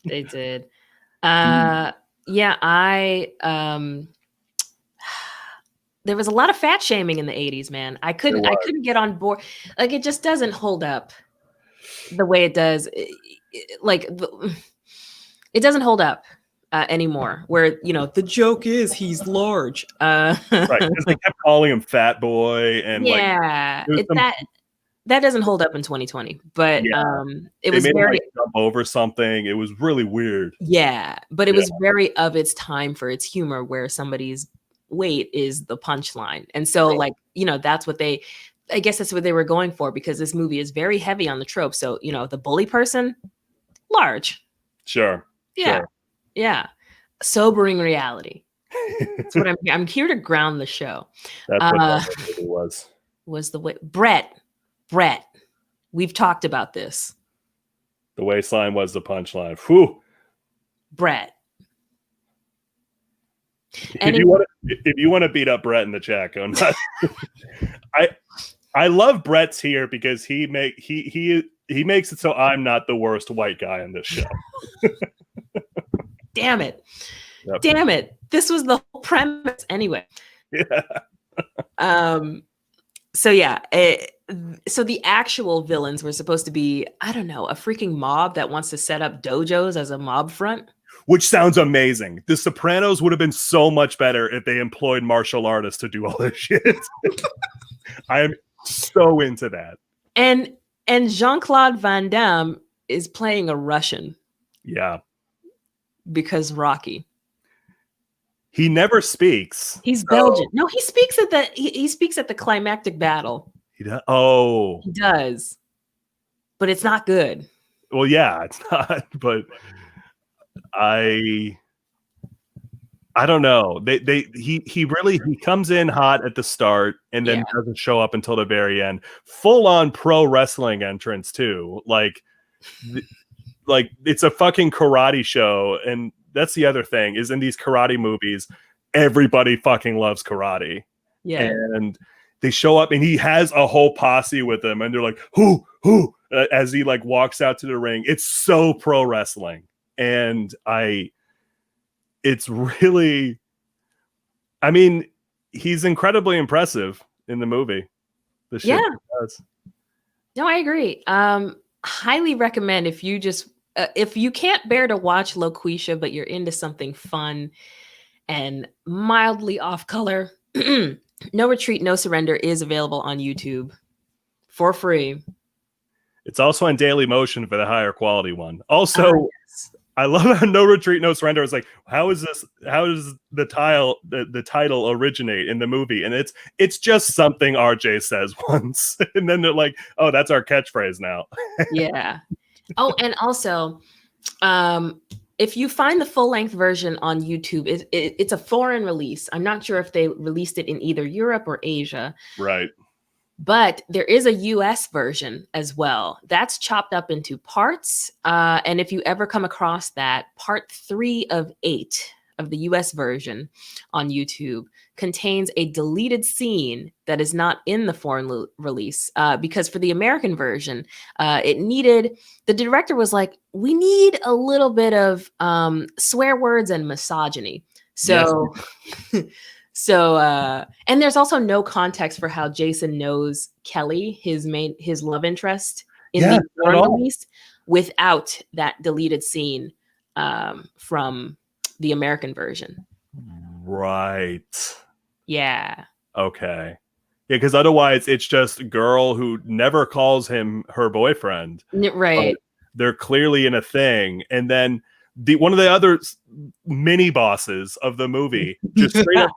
S1: They did. Yeah, there was a lot of fat shaming in the 80s, man. I couldn't get on board. Like, it just doesn't hold up the way it does. It doesn't hold up anymore, where, the joke is he's large.
S2: Right, because they kept calling him fat boy. And
S1: yeah, that doesn't hold up in 2020, but it was very
S2: jump over something. It was really weird.
S1: Yeah, but it was very of its time for its humor, where somebody's weight is the punchline. And so that's what I guess that's what they were going for, because this movie is very heavy on the trope. So, the bully person, large.
S2: Sure.
S1: Yeah.
S2: Sure.
S1: Yeah. Sobering reality. That's what I'm here to ground the show.
S2: That's what that movie was.
S1: Was the way Brett, we've talked about this.
S2: The waistline was the punchline. Whew.
S1: Brett.
S2: If you want to beat up Brett in the chat, go nuts. I love Brett's here because he he makes it so I'm not the worst white guy in this show.
S1: Damn it.
S2: Yep.
S1: Damn it. This was the whole premise anyway.
S2: Yeah.
S1: So yeah, so the actual villains were supposed to be, I don't know, a freaking mob that wants to set up dojos as a mob front.
S2: Which sounds amazing. The Sopranos would have been so much better if they employed martial artists to do all this shit. I am so into that.
S1: And Jean-Claude Van Damme is playing a Russian.
S2: Yeah.
S1: Because Rocky.
S2: He never speaks.
S1: He's Belgian. No, he speaks at the climactic battle.
S2: He does. Oh,
S1: he does, but it's not good.
S2: Well, yeah, it's not. But I don't know. He comes in hot at the start and then doesn't show up until the very end. Full on pro wrestling entrance too. Like it's a fucking karate show, and that's the other thing is in these karate movies, everybody fucking loves karate.
S1: Yeah.
S2: And they show up and he has a whole posse with him and they're like, who, as he like walks out to the ring. It's so pro wrestling. And it's really, I mean, he's incredibly impressive in the movie. The shit he does.
S1: No, I agree. Highly recommend if you can't bear to watch Loquisha, but you're into something fun and mildly off color, No Retreat, No Surrender is available on YouTube for free.
S2: It's also on Daily Motion for the higher quality one. Also, I love how No Retreat, No Surrender is like, how does the title originate in the movie? And it's just something RJ says once. And then they're like, oh, that's our catchphrase now.
S1: Yeah. Oh, and also, if you find the full-length version on YouTube, it's a foreign release. I'm not sure if they released it in either Europe or Asia.
S2: Right.
S1: But there is a US version as well. That's chopped up into parts. And if you ever come across that, part 3 of 8 of the US version on YouTube contains a deleted scene that is not in the foreign release. Because for the American version, the director was like, we need a little bit of swear words and misogyny. So, yes. And there's also no context for how Jason knows Kelly, his love interest in the foreign release, without that deleted scene from the American version.
S2: Right.
S1: Yeah.
S2: Okay. Yeah, because otherwise it's just a girl who never calls him her boyfriend.
S1: Right.
S2: They're clearly in a thing. And then one of the other mini bosses of the movie just straight up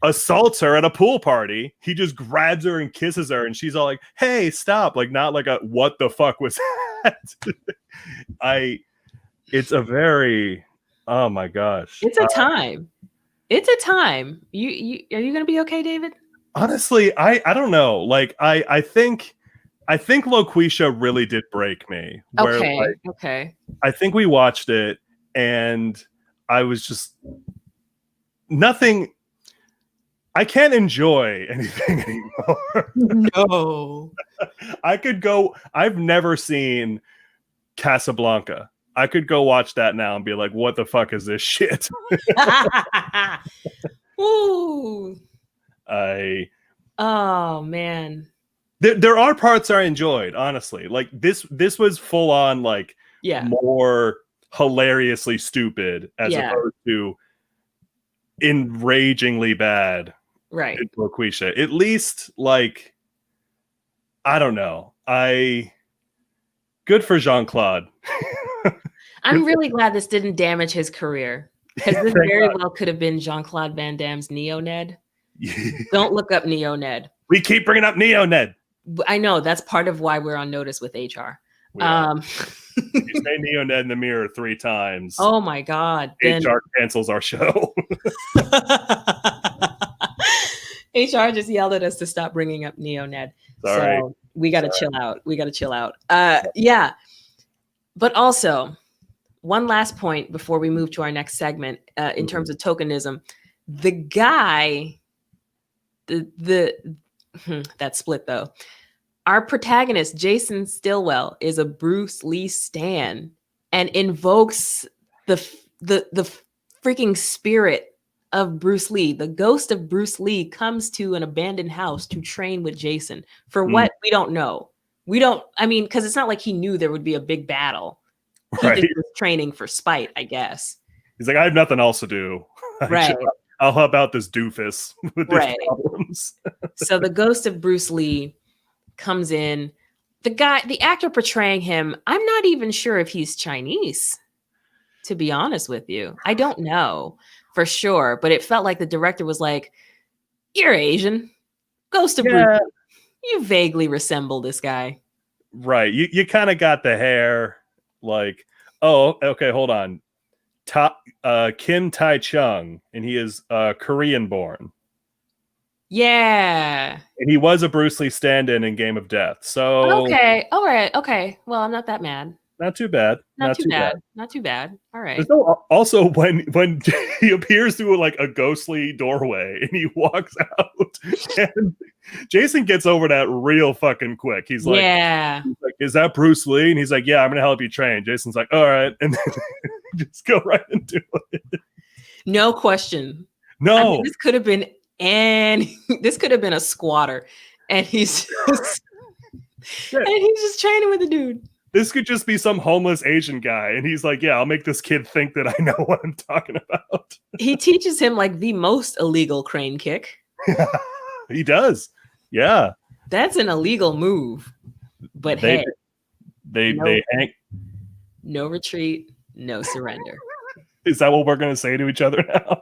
S2: assaults her at a pool party. He just grabs her and kisses her, and she's all like, hey, stop. Like, not like a what the fuck was that? It's a very, oh my gosh.
S1: It's a time. It's a time. You are you gonna be okay, David?
S2: Honestly, I don't know. Like I think Loquisha really did break me.
S1: Okay.
S2: I think we watched it and I was just nothing. I can't enjoy anything anymore.
S1: No.
S2: I could go. I've never seen Casablanca. I could go watch that now and be like, what the fuck is this shit?
S1: Ooh. Oh man.
S2: There are parts I enjoyed, honestly. Like this was full on like more hilariously stupid as opposed to enragingly bad.
S1: Right.
S2: In Loquisha. At least like I don't know. Good for Jean-Claude.
S1: I'm really glad this didn't damage his career. Because this very well could have been Jean-Claude Van Damme's Neo Ned. Don't look up Neo Ned.
S2: We keep bringing up Neo Ned.
S1: I know that's part of why we're on notice with HR.
S2: You say Neo Ned in the mirror 3 times.
S1: Oh my God.
S2: HR cancels our show.
S1: HR just yelled at us to stop bringing up Neo Ned.
S2: Sorry.
S1: So we got to chill out. Yeah. But also, one last point before we move to our next segment in terms of tokenism. The guy, that split though. our protagonist, Jason Stillwell, is a Bruce Lee stan and invokes the freaking spirit of Bruce Lee. The ghost of Bruce Lee comes to an abandoned house to train with Jason for what we don't know. Because it's not like he knew there would be a big battle. He just was training for spite, I guess.
S2: He's like, I have nothing else to do.
S1: Right.
S2: I'll help out this doofus with these problems.
S1: So the ghost of Bruce Lee comes in. The actor portraying him, I'm not even sure if he's Chinese, to be honest with you. I don't know for sure, but it felt like the director was like, you're Asian. Ghost of Bruce Lee. You vaguely resemble this guy.
S2: Right. You kind of got the hair like, oh, okay, hold on. Kim Tai Chung, and he is Korean born.
S1: Yeah.
S2: And he was a Bruce Lee stand-in in Game of Death. So
S1: okay. All right. Okay. Well, I'm not that mad.
S2: Not too bad.
S1: Not too bad. Not too bad. All right.
S2: Also, when he appears through like a ghostly doorway and he walks out, and Jason gets over that real fucking quick. He's like, is that Bruce Lee? And he's like, yeah, I'm gonna help you train. Jason's like, all right, and then just go right into it.
S1: No question.
S2: No,
S1: I mean, this could have been a squatter, and he's just training with a dude.
S2: This could just be some homeless Asian guy. And he's like, yeah, I'll make this kid think that I know what I'm talking about.
S1: He teaches him like the most illegal crane kick.
S2: He does. Yeah.
S1: That's an illegal move. But
S2: they hang.
S1: No retreat, no surrender.
S2: Is that what we're going to say to each other now?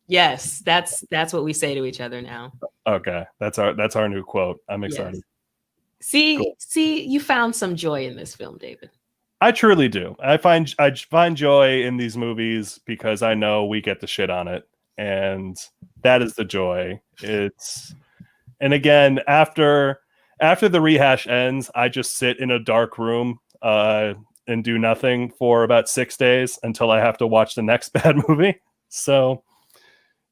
S1: Yes, that's what we say to each other now.
S2: Okay. That's our new quote. I'm excited.
S1: Yes. See, you found some joy in this film, David.
S2: I truly do. I find joy in these movies because I know we get the shit on it, and that is the joy. And again, after the rehash ends, I just sit in a dark room and do nothing for about 6 days until I have to watch the next bad movie. So,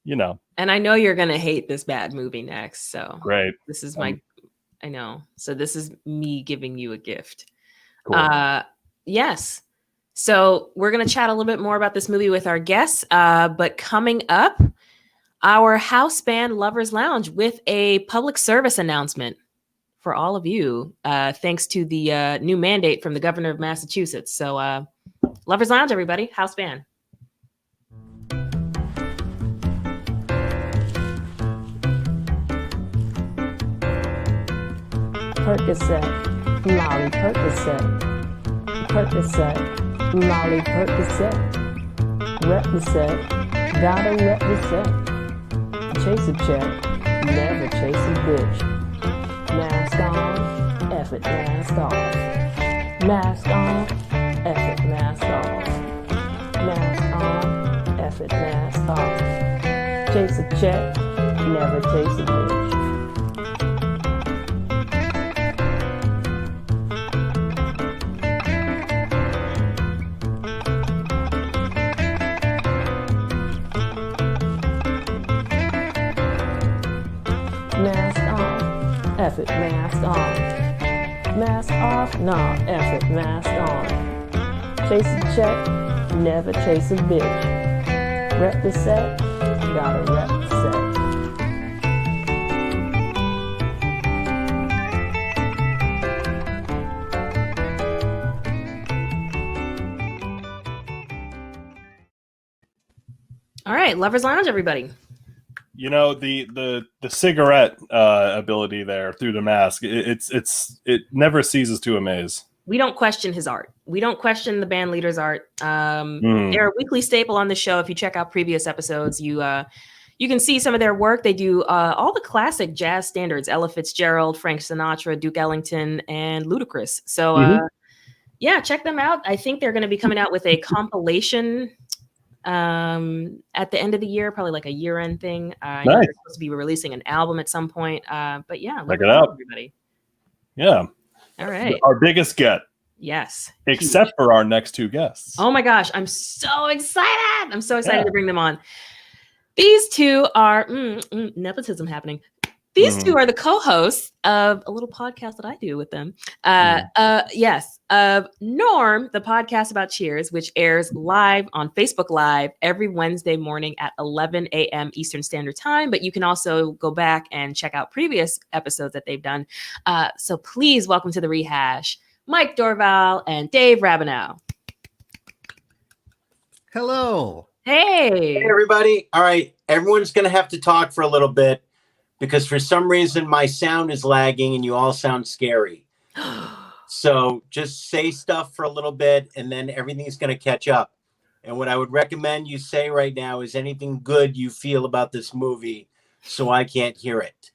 S2: you know.
S1: And I know you're gonna hate this bad movie next. So
S2: great.
S1: This is I know. So this is me giving you a gift.
S2: Cool.
S1: Yes. So we're going to chat a little bit more about this movie with our guests. But coming up, our house band Lovers Lounge with a public service announcement for all of you, thanks to the new mandate from the governor of Massachusetts. So Lovers Lounge, everybody, house band.
S10: Percocet, Molly Percocet, Percocet, Molly Percocet, represent, gotta represent, chase a check, never chase a bitch, mask on, F it, mask off, mask on, F it, mask off, mask on, F it, mask off, chase a check, never chase a bitch. F it, mask on. Mask off? Nah, F it, mask on. Chase a check, never chase a bitch. Rep the set, gotta rep the set.
S1: All right, Lovers Lounge, everybody.
S2: You know, the cigarette ability there through the mask, it never ceases to amaze.
S1: We don't question his art. We don't question the band leader's art. They're a weekly staple on the show. If you check out previous episodes, you can see some of their work. They do all the classic jazz standards: Ella Fitzgerald, Frank Sinatra, Duke Ellington, and Ludacris. So yeah, check them out. I think they're going to be coming out with a compilation at the end of the year, probably like a year-end thing.
S2: Nice.
S1: They're supposed to be releasing an album at some point. But yeah,
S2: check it out,
S1: everybody.
S2: Yeah.
S1: All right.
S2: Our biggest get.
S1: Yes.
S2: Except for our next two guests.
S1: Oh my gosh, I'm so excited. I'm so excited to bring them on. These two are nepotism happening. These two are the co-hosts of a little podcast that I do with them. Yes, of Norm, the podcast about Cheers, which airs live on Facebook Live every Wednesday morning at 11 a.m. Eastern Standard Time. But you can also go back and check out previous episodes that they've done. So please welcome to the Rehash, Mike Dorval and Dave Rabineau.
S11: Hello.
S1: Hey.
S12: Hey, everybody. All right. Everyone's going to have to talk for a little bit because for some reason my sound is lagging and you all sound scary. So just say stuff for a little bit and then everything's going to catch up. And what I would recommend you say right now is anything good you feel about this movie so I can't hear it.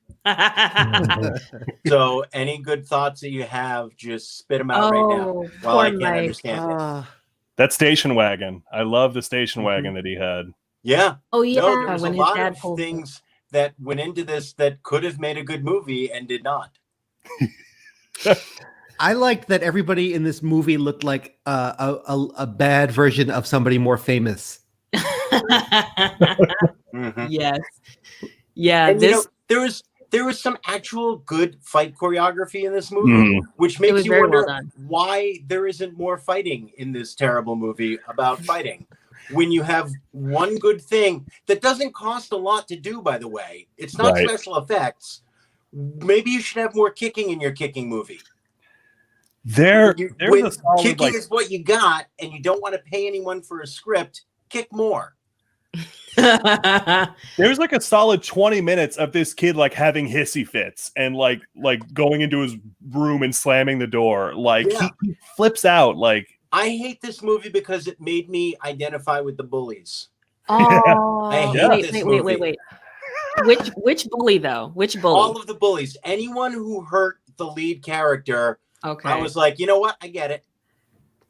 S12: So any good thoughts that you have, just spit them out right now while I can't understand it.
S2: That station wagon. I love the station wagon that he had.
S12: Yeah.
S1: Oh, yeah.
S12: No, there was
S1: when
S12: a
S1: his
S12: lot
S1: dad
S12: of
S1: pulled
S12: things that went into this that could have made a good movie and did not.
S11: I liked that everybody in this movie looked like a bad version of somebody more famous.
S1: Yes. Yeah.
S12: And, there was some actual good fight choreography in this movie, which makes you wonder why there isn't more fighting in this terrible movie about fighting. When you have one good thing that doesn't cost a lot to do, by the way, it's not special effects. Maybe you should have more kicking in your kicking movie.
S2: Kicking
S12: is what you got, and you don't want to pay anyone for a script. Kick more.
S2: There's like a solid 20 minutes of this kid like having hissy fits and like going into his room and slamming the door. Like he flips out. Like
S12: I hate this movie because it made me identify with the bullies.
S1: Oh,
S12: I hate this movie.
S1: wait. Which bully though? Which bully?
S12: All of the bullies. Anyone who hurt the lead character.
S1: Okay.
S12: I was like, you know what? I get it.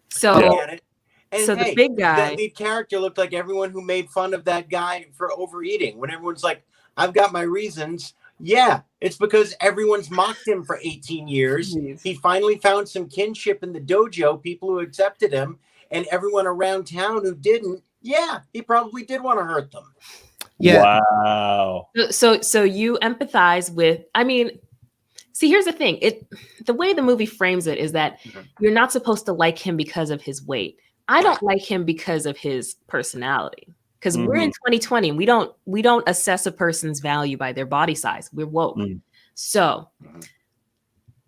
S1: So
S12: I get it. And
S1: so the big guy,
S12: that lead character looked like everyone who made fun of that guy for overeating. When everyone's like, I've got my reasons. Yeah, it's because everyone's mocked him for 18 years. Jeez. He finally found some kinship in the dojo, people who accepted him, and everyone around town who didn't. Yeah, he probably did want to hurt them.
S11: Yeah.
S2: Wow.
S1: So you empathize with, I mean, see, here's the thing. The way the movie frames it is that you're not supposed to like him because of his weight. I don't like him because of his personality. Because we're in 2020 and we don't assess a person's value by their body size. We're woke. So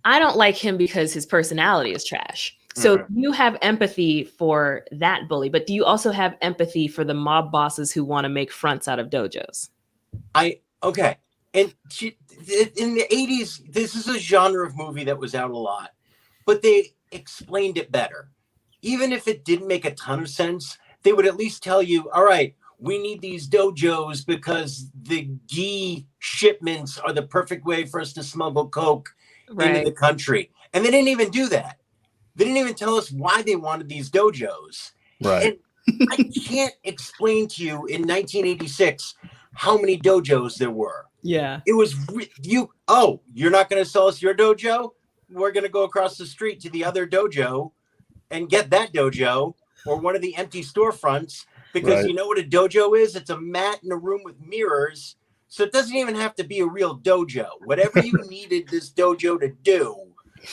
S1: I don't like him because his personality is trash. So you have empathy for that bully, but do you also have empathy for the mob bosses who want to make fronts out of dojos?
S12: Okay. And in the 80s, this is a genre of movie that was out a lot, but they explained it better. Even if it didn't make a ton of sense, they would at least tell you, all right, we need these dojos because the ghee shipments are the perfect way for us to smuggle coke into the country. And they didn't even do that. They didn't even tell us why they wanted these dojos.
S2: Right.
S12: And I can't explain to you in 1986 how many dojos there were.
S1: Yeah.
S12: It was you're not going to sell us your dojo? We're going to go across the street to the other dojo and get that dojo or one of the empty storefronts because you know what a dojo is? It's a mat in a room with mirrors. So it doesn't even have to be a real dojo. Whatever you needed this dojo to do,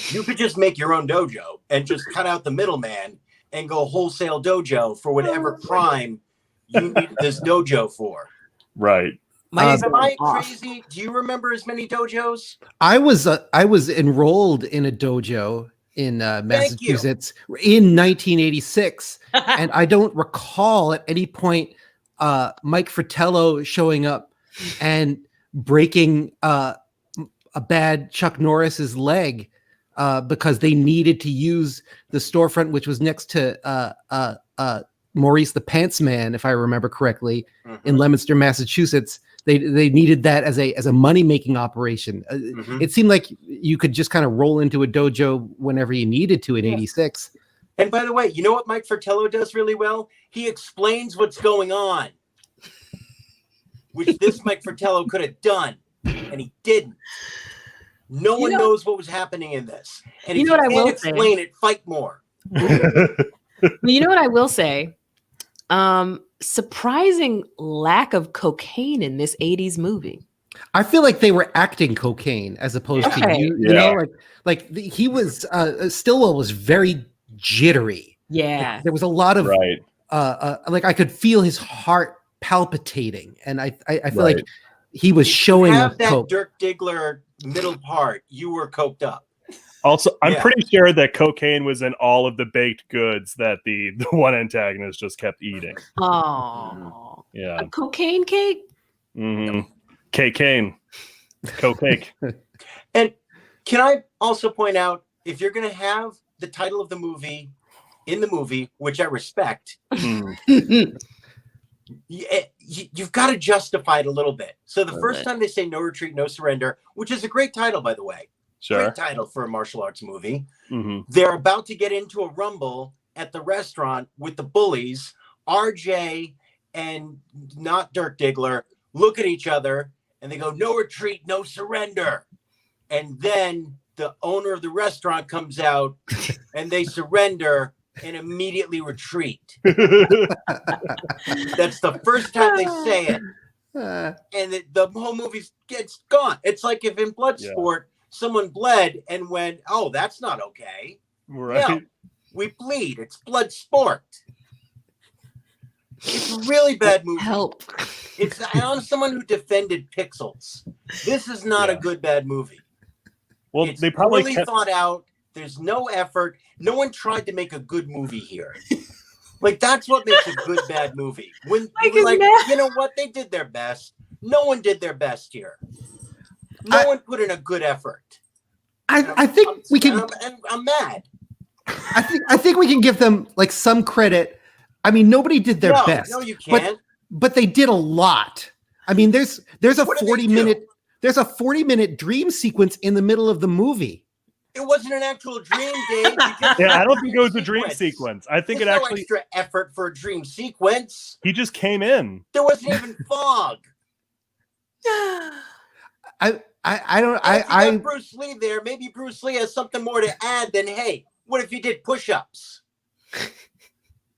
S12: you could just make your own dojo and just cut out the middleman and go wholesale dojo for whatever crime you needed this dojo for.
S2: Right.
S12: Am I crazy? Do you remember as many dojos?
S11: I was enrolled in a dojo in Massachusetts in 1986, and I don't recall at any point Mike Fratello showing up and breaking a bad Chuck Norris's leg because they needed to use the storefront, which was next to Maurice the Pants Man, if I remember correctly, in Leominster, Massachusetts. They needed that as a money-making operation. It seemed like you could just kind of roll into a dojo whenever you needed to in 86.
S12: And by the way, you know what Mike Fratello does really well? He explains what's going on, which this Mike Fratello could have done, and he didn't. No one knows what was happening in this. And if you can't explain it, fight more.
S1: You know what I will say? Surprising lack of cocaine in this 80s movie.
S11: I feel like they were acting cocaine as opposed to you know, he was Stillwell was very jittery.
S1: Yeah,
S11: there was a lot of
S2: right.
S11: Like I could feel his heart palpitating, and I feel like he was showing
S12: have
S11: us
S12: that
S11: coke.
S12: Dirk Diggler middle part. You were coked up.
S2: Also, I'm pretty sure that cocaine was in all of the baked goods that the one antagonist just kept eating.
S1: Oh,
S2: yeah,
S1: a cocaine cake.
S2: Mm-hmm. Cocaine.
S12: And can I also point out, if you're going to have the title of the movie in the movie, which I respect, you've got to justify it a little bit. So the first time they say "No Retreat, No Surrender," which is a great title, by the way.
S2: Sure.
S12: Great title for a martial arts movie.
S2: Mm-hmm.
S12: They're about to get into a rumble at the restaurant with the bullies. RJ and not Dirk Diggler look at each other and they go, "No retreat, no surrender." And then the owner of the restaurant comes out and they surrender and immediately retreat. That's the first time they say it. And the whole movie gets gone. It's like if in Bloodsport, someone bled and went, "Oh, that's not okay."
S2: Right.
S12: No, we bleed. It's blood sport. It's a really bad movie.
S1: Help.
S12: I'm someone who defended Pixels. This is not a good bad movie.
S2: Well,
S12: it's
S2: they probably
S12: really thought out. There's no effort. No one tried to make a good movie here. Like, that's what makes a good bad movie. When you know what? They did their best. No one did their best here. No one put in a good effort.
S11: I think we can.
S12: I'm mad.
S11: I think we can give them like some credit. I mean, nobody did their best.
S12: No, you can't.
S11: But they did a lot. I mean, there's a 40-minute dream sequence in the middle of the movie.
S12: It wasn't an actual dream, Dave.
S2: I don't think it was a dream sequence. I think
S12: There's
S2: it
S12: no
S2: actually
S12: extra effort for a dream sequence.
S2: He just came in.
S12: There wasn't even fog.
S11: I
S12: got Bruce Lee there. Maybe Bruce Lee has something more to add than, hey, what if you did push-ups?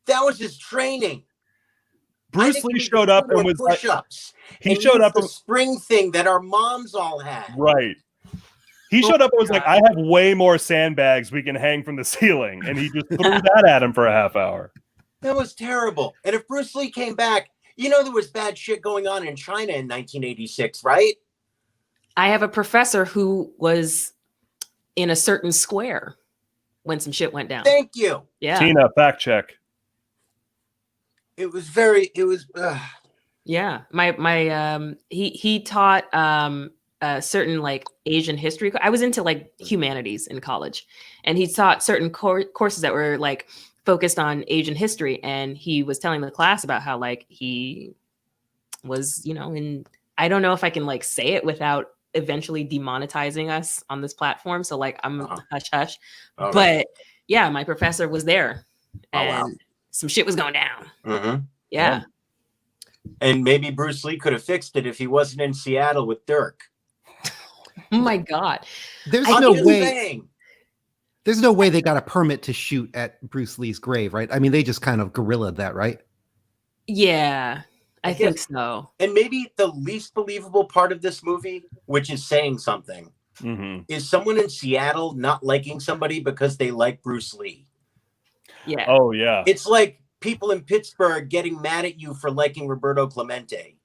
S12: That was his training.
S2: Bruce Lee showed up and was
S12: push-ups.
S2: He showed up
S12: the spring thing that our moms all had.
S2: Right. He showed up and was like, "I have way more sandbags we can hang from the ceiling," and he just threw that at him for a half hour.
S12: That was terrible. And if Bruce Lee came back, you know there was bad shit going on in China in 1986, right?
S1: I have a professor who was in a certain square when some shit went down.
S12: Thank you.
S1: Yeah.
S2: Tina, fact check.
S12: It was
S1: yeah. He taught certain like Asian history. I was into like humanities in college, and he taught certain courses that were like focused on Asian history. And he was telling the class about how like he was, I don't know if I can like say it without eventually demonetizing us on this platform. So like I'm hush hush, but yeah, my professor was there and some shit was going down.
S12: Mm-hmm.
S1: Yeah.
S12: And maybe Bruce Lee could have fixed it if he wasn't in Seattle with Dirk.
S1: Oh my God.
S11: There's no way they got a permit to shoot at Bruce Lee's grave, right? I mean, they just kind of guerrillaed that, right?
S1: Yeah, I think so.
S12: And maybe the least believable part of this movie, which is saying something, is someone in Seattle not liking somebody because they like Bruce Lee.
S1: Yeah.
S2: Oh, yeah.
S12: It's like people in Pittsburgh getting mad at you for liking Roberto Clemente.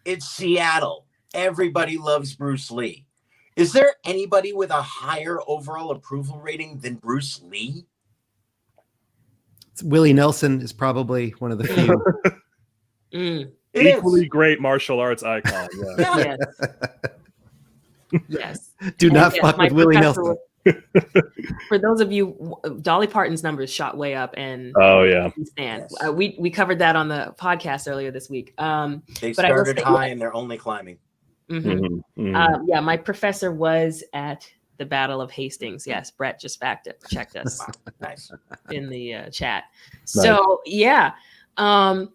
S12: It's Seattle. Everybody loves Bruce Lee. Is there anybody with a higher overall approval rating than Bruce Lee?
S11: Willie Nelson is probably one of the
S2: few. Equally great martial arts icon. Yeah.
S1: Yes.
S11: Do not fuck with Willie Nelson.
S1: For those of you, Dolly Parton's numbers shot way up, and we covered that on the podcast earlier this week.
S12: They started high and they're only climbing.
S1: Yeah, my professor was at the Battle of Hastings. Yes, Brett just checked us.
S12: Nice
S1: in the chat. So yeah.
S12: By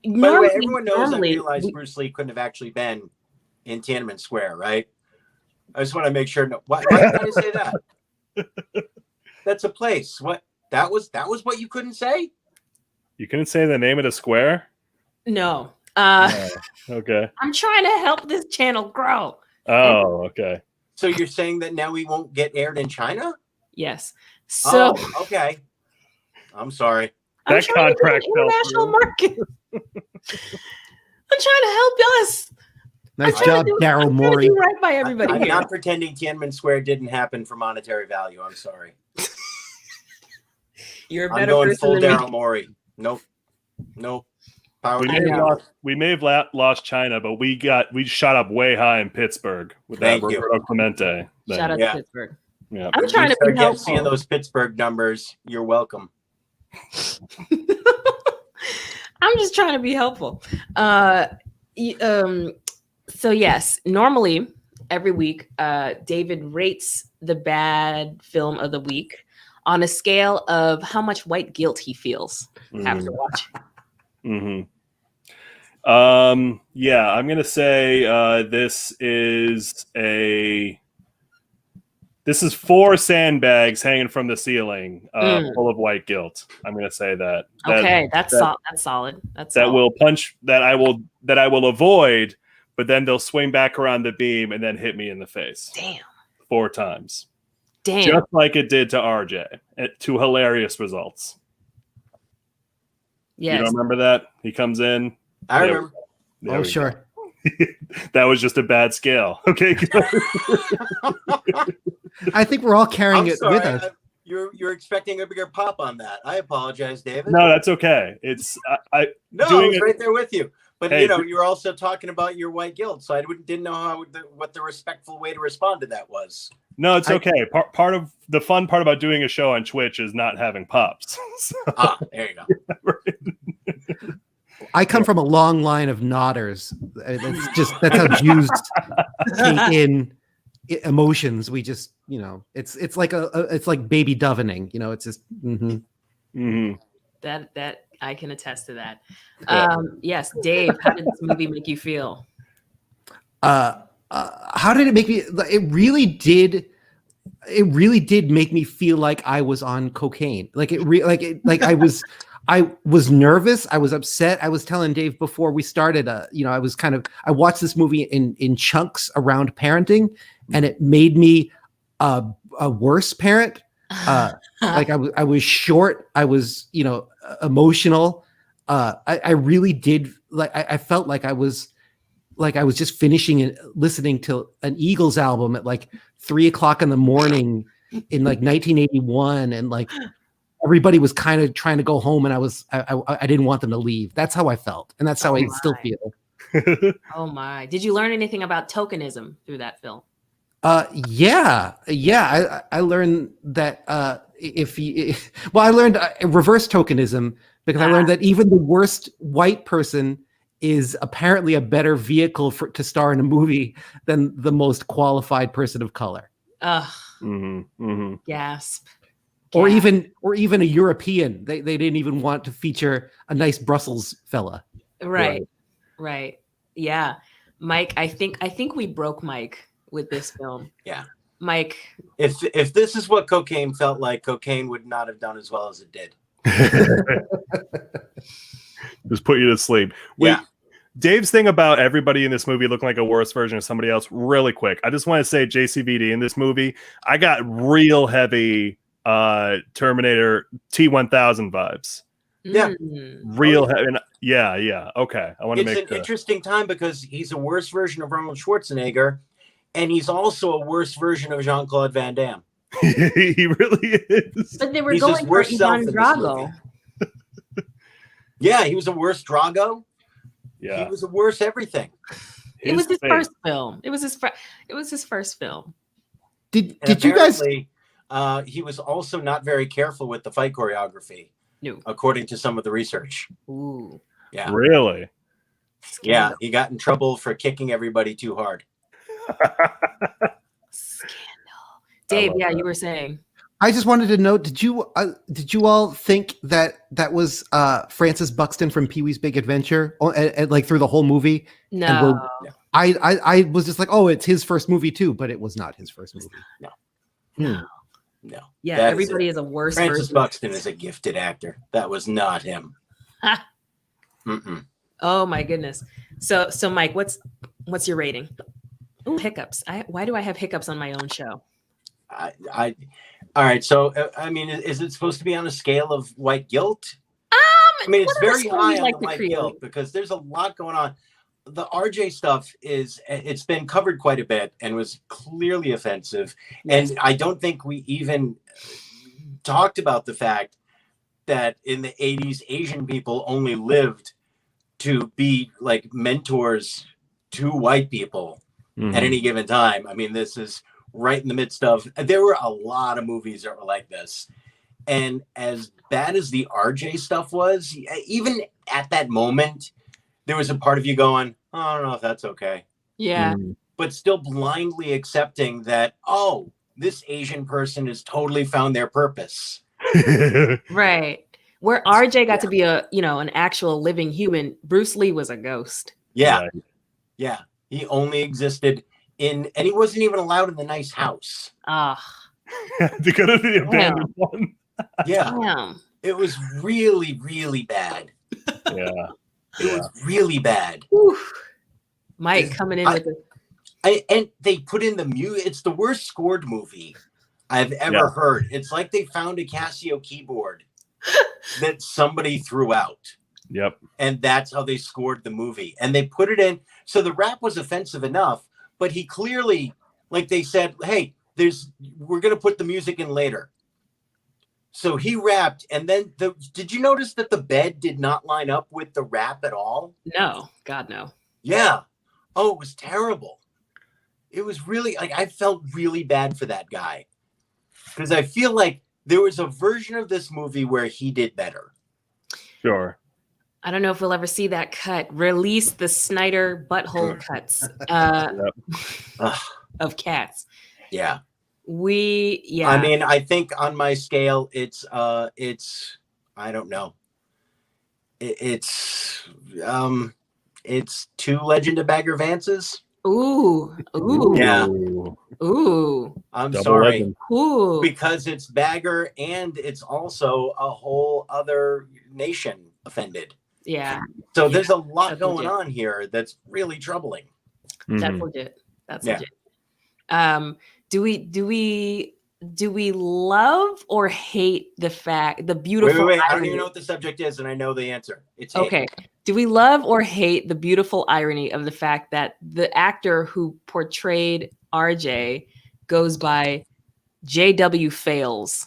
S12: the way, everyone knows I realized Bruce Lee couldn't have actually been in Tiananmen Square, right? I just want to make sure. Why did I say that? That's a place. What? That was what you couldn't say?
S2: You couldn't say the name of the square?
S1: No.
S2: Okay.
S1: I'm trying to help this channel grow.
S2: Oh, okay.
S12: So you're saying that now we won't get aired in China?
S1: Yes. So
S12: okay. I'm sorry.
S1: I'm trying to get an international market. I'm trying to help us.
S11: Nice job, Daryl Morey.
S1: Do right by everybody
S12: I'm
S1: here.
S12: not pretending Tiananmen Square didn't happen for monetary value. I'm sorry.
S1: You're a
S12: I'm
S1: better
S12: going
S1: person
S12: full
S1: than me.
S12: Daryl Morey. Nope. Power
S2: We may have lost China, but we shot up way high in Pittsburgh with that
S12: Thank you.
S2: Roberto Clemente thing.
S1: Shout out to Pittsburgh.
S2: Yeah.
S1: I'm trying to be helpful.
S12: Seeing those Pittsburgh numbers, you're welcome.
S1: I'm just trying to be helpful. So yes, normally every week, David rates the bad film of the week on a scale of how much white guilt he feels after watching.
S2: Yeah, I'm gonna say this is 4 sandbags hanging from the ceiling, full of white guilt. I'm gonna say that.
S1: Okay, that's solid.
S2: That I will avoid, but then they'll swing back around the beam and then hit me in the face.
S1: Damn.
S2: 4 times.
S1: Damn.
S2: Just like it did to RJ, to hilarious results.
S1: Yes.
S2: You don't remember that? He comes in.
S12: I remember.
S11: Oh, sure.
S2: That was just a bad scale. Okay.
S11: I think we're all carrying it with us.
S12: You're expecting a bigger pop on that. I apologize, David.
S2: No, that's okay. It's I
S12: was right there with you. But
S2: Hey,
S12: you're also talking about your white guilt, so I didn't know what the respectful way to respond to that was.
S2: No, it's okay. Part of the fun part about doing a show on Twitch is not having pops. So.
S12: There you go.
S11: I come from a long line of nodders. That's how Jews take in emotions. We just, it's like baby dovening. It's just.
S1: That I can attest to that. Yes, Dave, how did this movie make you feel?
S11: How did it make me? It really did. It really did make me feel like I was on cocaine. I was nervous. I was upset. I was telling Dave before we started. I watched this movie in chunks around parenting, and it made me a worse parent. I was short. I was emotional. I really did. I felt like I was just finishing and listening to an Eagles album at 3 o'clock in the morning in 1981, and everybody was kind of trying to go home, and I didn't want them to leave. That's how I felt, and that's how I still feel.
S1: Oh my! Did you learn anything about tokenism through that film?
S11: Yeah. I learned that I learned reverse tokenism because I learned that even the worst white person is apparently a better vehicle to star in a movie than the most qualified person of color.
S1: Gasp.
S11: Or even a European. They didn't even want to feature a nice Brussels fella.
S1: Right. Yeah. Mike, I think we broke Mike with this film.
S12: Yeah.
S1: Mike.
S12: If this is what cocaine felt like, cocaine would not have done as well as it did.
S2: Just put you to sleep. Wait, Dave's thing about everybody in this movie looking like a worse version of somebody else, really quick. I just want to say JCVD in this movie, I got real heavy Terminator T-1000 vibes.
S12: Yeah.
S2: Real heavy. Yeah. Okay. I want to make
S12: It's an interesting time because he's a worse version of Arnold Schwarzenegger, and he's also a worse version of Jean-Claude Van Damme.
S2: He really is.
S1: But they were going for Ivan Drago.
S12: Yeah, he was a worse Drago.
S2: Yeah.
S12: He was a worse everything.
S1: It was his first film. It was his first film.
S11: Did you guys?
S12: He was also not very careful with the fight choreography.
S1: No.
S12: According to some of the research.
S1: Ooh.
S12: Yeah.
S2: Really?
S12: Yeah, he got in trouble for kicking everybody too hard.
S1: Scandal. Dave, you were saying.
S11: I just wanted to know, did you all think that was Francis Buxton from Pee-wee's Big Adventure through the whole movie?
S1: No.
S11: I was just like, oh, it's his first movie too, but it was not his first movie.
S12: No.
S1: Yeah, everybody is a worse
S12: Francis
S1: version.
S12: Buxton is a gifted actor. That was not him.
S1: Oh my goodness. So Mike, what's your rating? Ooh, hiccups. Why do I have hiccups on my own show?
S12: I all right. So I mean, is it supposed to be on a scale of white guilt? I mean, it's very high on the white guilt because there's a lot going on. The RJ stuff it's been covered quite a bit and was clearly offensive.
S1: Yes.
S12: And I don't think we even talked about the fact that in the 80s, Asian people only lived to be like mentors to white people at any given time. I mean, this is right in the midst of, there were a lot of movies that were like this. And as bad as the RJ stuff was, even at that moment, there was a part of you going, oh, I don't know if that's okay.
S1: Yeah.
S12: But still blindly accepting that, oh, this Asian person has totally found their purpose.
S1: Right. Where RJ got to be an actual living human, Bruce Lee was a ghost.
S12: Yeah. Yeah. He only existed and he wasn't even allowed in the nice house.
S2: To go to the abandoned one.
S12: Yeah.
S1: Damn.
S12: It was really, really bad.
S2: Yeah.
S12: It was really bad.
S1: Oof. Mike coming in with
S12: and they put in the music. It's the worst scored movie I've ever heard. It's like they found a Casio keyboard that somebody threw out.
S2: Yep.
S12: And that's how they scored the movie. And they put it in. So the rap was offensive enough, but he clearly, like they said, hey, we're going to put the music in later. So he rapped, and then did you notice that the bed did not line up with the rap at all?
S1: No, God, no.
S12: Yeah. Oh, it was terrible. It was really, like, I felt really bad for that guy. Because I feel like there was a version of this movie where he did better.
S2: Sure.
S1: I don't know if we'll ever see that cut. Release the Snyder butthole cuts of Cats.
S12: Yeah.
S1: I
S12: mean, I think on my scale, it's I don't know. It's 2 Legend of Bagger Vances.
S1: Ooh.
S12: Yeah.
S1: Ooh.
S12: I'm
S2: Double
S12: sorry.
S2: legend.
S1: Ooh.
S12: Because it's Bagger and it's also a whole other nation offended.
S1: Yeah.
S12: So there's a lot going on here that's really troubling.
S1: That's legit. That's legit. Do we love or hate the beautiful
S12: Wait.
S1: irony?
S12: I don't even know what the subject is, and I know the answer. It's hate.
S1: Okay. Do we love or hate the beautiful irony of the fact that the actor who portrayed RJ goes by J.W. Fails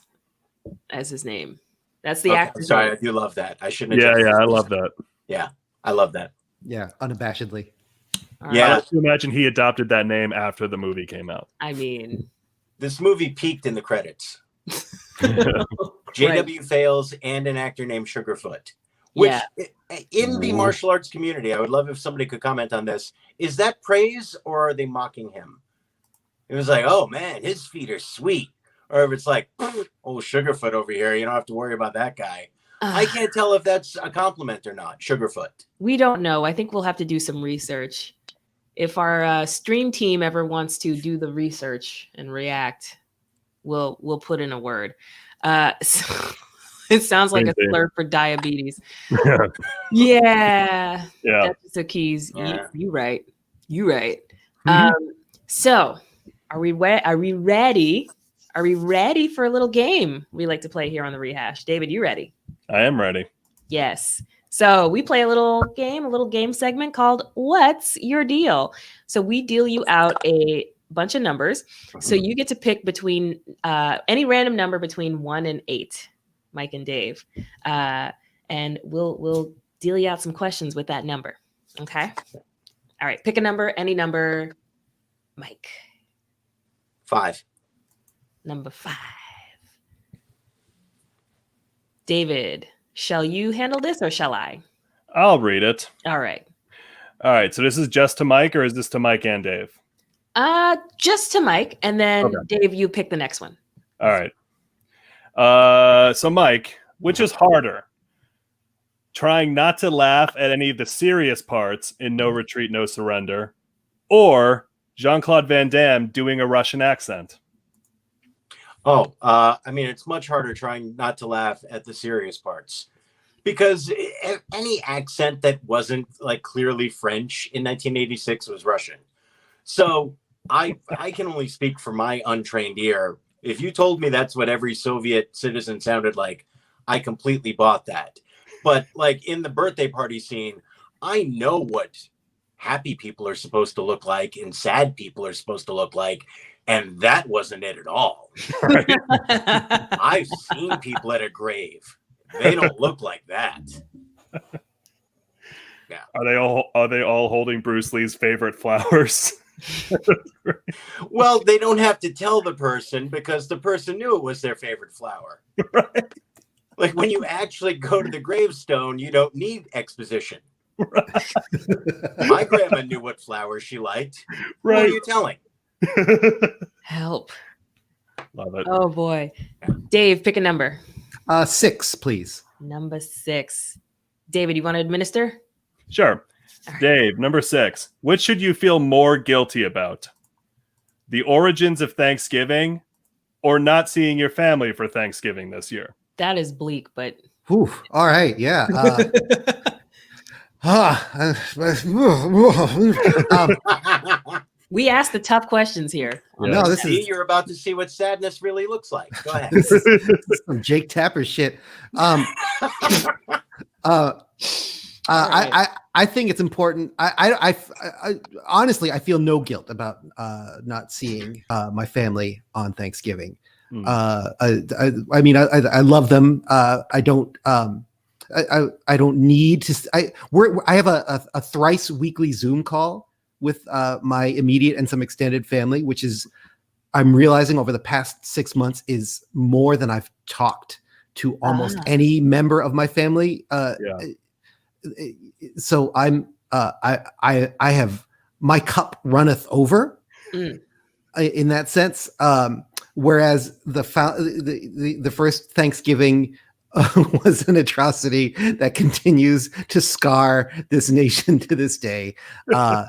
S1: as his name? That's the actor.
S12: Sorry, I do love that. I shouldn't.
S2: Yeah, I love that.
S12: Yeah, I love that.
S11: Yeah, unabashedly.
S2: I like to imagine he adopted that name after the movie came out.
S1: I mean,
S12: this movie peaked in the credits. J.W. Fails and an actor named Sugarfoot. Which, in the martial arts community, I would love if somebody could comment on this. Is that praise or are they mocking him? It was like, oh man, his feet are sweet. Or if it's like, oh, Sugarfoot over here, you don't have to worry about that guy. I can't tell if that's a compliment or not. Sugarfoot.
S1: We don't know. I think we'll have to do some research. If our stream team ever wants to do the research and react, we'll put in a word. So it sounds like a slur for diabetes. Yeah. That's the keys.
S2: Yeah.
S1: You right. So are we ready? Are we ready for a little game we like to play here on the Rehash? David, you ready?
S2: I am ready.
S1: Yes. So we play a little game segment called What's Your Deal? So we deal you out a bunch of numbers. So you get to pick between any random number between 1 and 8, Mike and Dave. And we'll deal you out some questions with that number. Okay. All right. Pick a number, any number. Mike.
S12: 5.
S1: Number 5. David, shall you handle this or shall I?
S2: I'll read it.
S1: All right.
S2: So this is just to Mike, or is this to Mike and Dave?
S1: Just to Mike, and then Dave, you pick the next one.
S2: All right. So Mike, which is harder? Trying not to laugh at any of the serious parts in No Retreat, No Surrender, or Jean-Claude Van Damme doing a Russian accent?
S12: I mean, it's much harder trying not to laugh at the serious parts because any accent that wasn't like clearly French in 1986 was Russian. So I can only speak for my untrained ear. If you told me that's what every Soviet citizen sounded like, I completely bought that. But like in the birthday party scene, I know what happy people are supposed to look like and sad people are supposed to look like. And that wasn't it at all.
S2: Right.
S12: I've seen people at a grave. They don't look like that. Yeah.
S2: Are they all holding Bruce Lee's favorite flowers?
S12: Well, they don't have to tell the person because the person knew it was their favorite flower.
S2: Right.
S12: Like when you actually go to the gravestone, you don't need exposition.
S2: Right.
S12: My grandma knew what flowers she liked.
S2: Right.
S12: Who are you telling?
S1: Help.
S2: Love it.
S1: Oh boy. Dave, pick a number.
S11: 6, please.
S1: Number 6. David, you want to administer?
S2: Sure. Dave, number 6. Which should you feel more guilty about? The origins of Thanksgiving or not seeing your family for Thanksgiving this year?
S1: That is bleak, but
S11: Whew. All right. Yeah.
S1: we asked the tough questions here.
S11: No, this
S12: See,
S11: is
S12: you're about to see what sadness really looks like. Go ahead.
S11: this is some Jake Tapper shit. I think it's important. I honestly, I feel no guilt about not seeing my family on Thanksgiving. I mean, I love them. I don't need to. I have a thrice weekly Zoom call with my immediate and some extended family, which is I'm realizing over the past 6 months is more than I've talked to almost any member of my family. So I'm I have my cup runneth over in that sense. Whereas the first Thanksgiving was an atrocity that continues to scar this nation to this day. Yeah,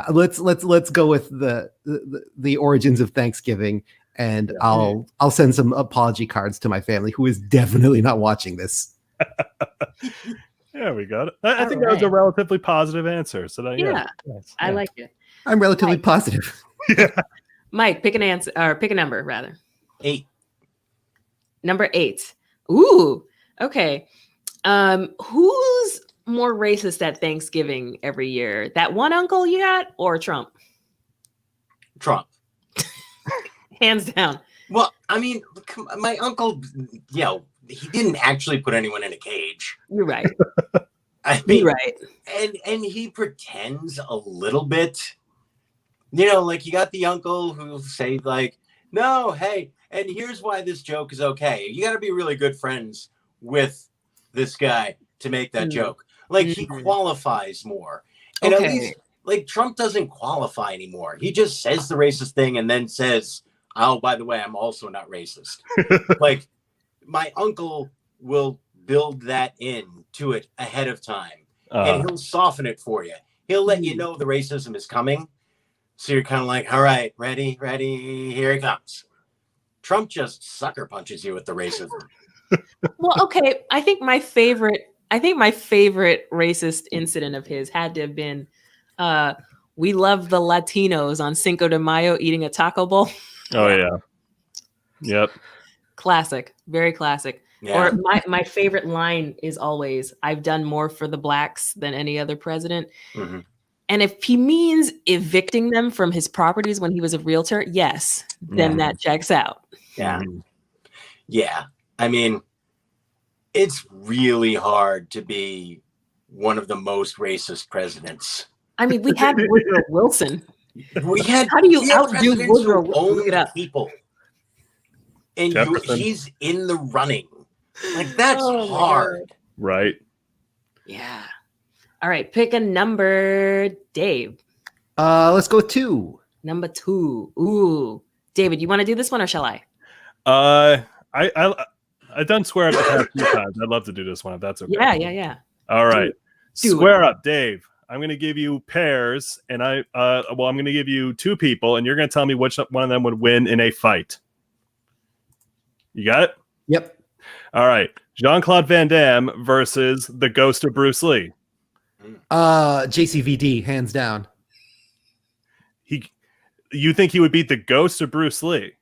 S11: let's go with the origins of Thanksgiving, and I'll send some apology cards to my family, who is definitely not watching this.
S2: Yeah, we got it. I think that was a relatively positive answer. So that,
S1: I like it.
S11: I'm relatively positive.
S2: Yeah.
S1: Mike, pick an answer or pick a number rather.
S12: 8.
S1: Number 8. Ooh, okay. Who's more racist at Thanksgiving every year? That one uncle you got or Trump?
S12: Trump.
S1: Hands down.
S12: Well, I mean, my uncle, he didn't actually put anyone in a cage.
S1: You're right.
S12: I mean,
S1: You're right.
S12: And he pretends a little bit. You know, like you got the uncle who say like, no, hey, and here's why this joke is okay. You got to be really good friends with this guy to make that joke. Like he qualifies more. And at least like Trump doesn't qualify anymore. He just says the racist thing and then says, oh, by the way, I'm also not racist. Like my uncle will build that into it ahead of time and he'll soften it for you. He'll let you know the racism is coming. So you're kind of like, all right, ready, here it comes. Trump just sucker punches you with the racism.
S1: Well, okay. I think my favorite racist incident of his had to have been we love the Latinos on Cinco de Mayo eating a taco bowl.
S2: Oh yeah. Yep.
S1: Classic. Very classic.
S12: Yeah.
S1: Or my favorite line is always, I've done more for the blacks than any other president.
S12: Mm-hmm.
S1: And if he means evicting them from his properties when he was a realtor, yes, then that checks out.
S12: Yeah. Yeah. I mean, it's really hard to be one of the most racist presidents.
S1: I mean, we had Woodrow Wilson.
S12: How
S1: do you outdo Woodrow Wilson?
S12: People. And he's in the running. Like, that's hard.
S2: Right.
S1: Yeah. All right. Pick a number, Dave.
S11: Let's go 2.
S1: Number 2. Ooh. David, you want to do this one or shall I?
S2: I've done Square Up the past few times. I'd love to do this one if that's okay.
S1: Yeah.
S2: All right. Square Up, Dave. I'm going to give you pairs, and I'm going to give you 2 people, and you're going to tell me which one of them would win in a fight. You got it?
S11: Yep.
S2: All right. Jean-Claude Van Damme versus the ghost of Bruce Lee.
S11: JCVD, hands down.
S2: You think he would beat the ghost of Bruce Lee?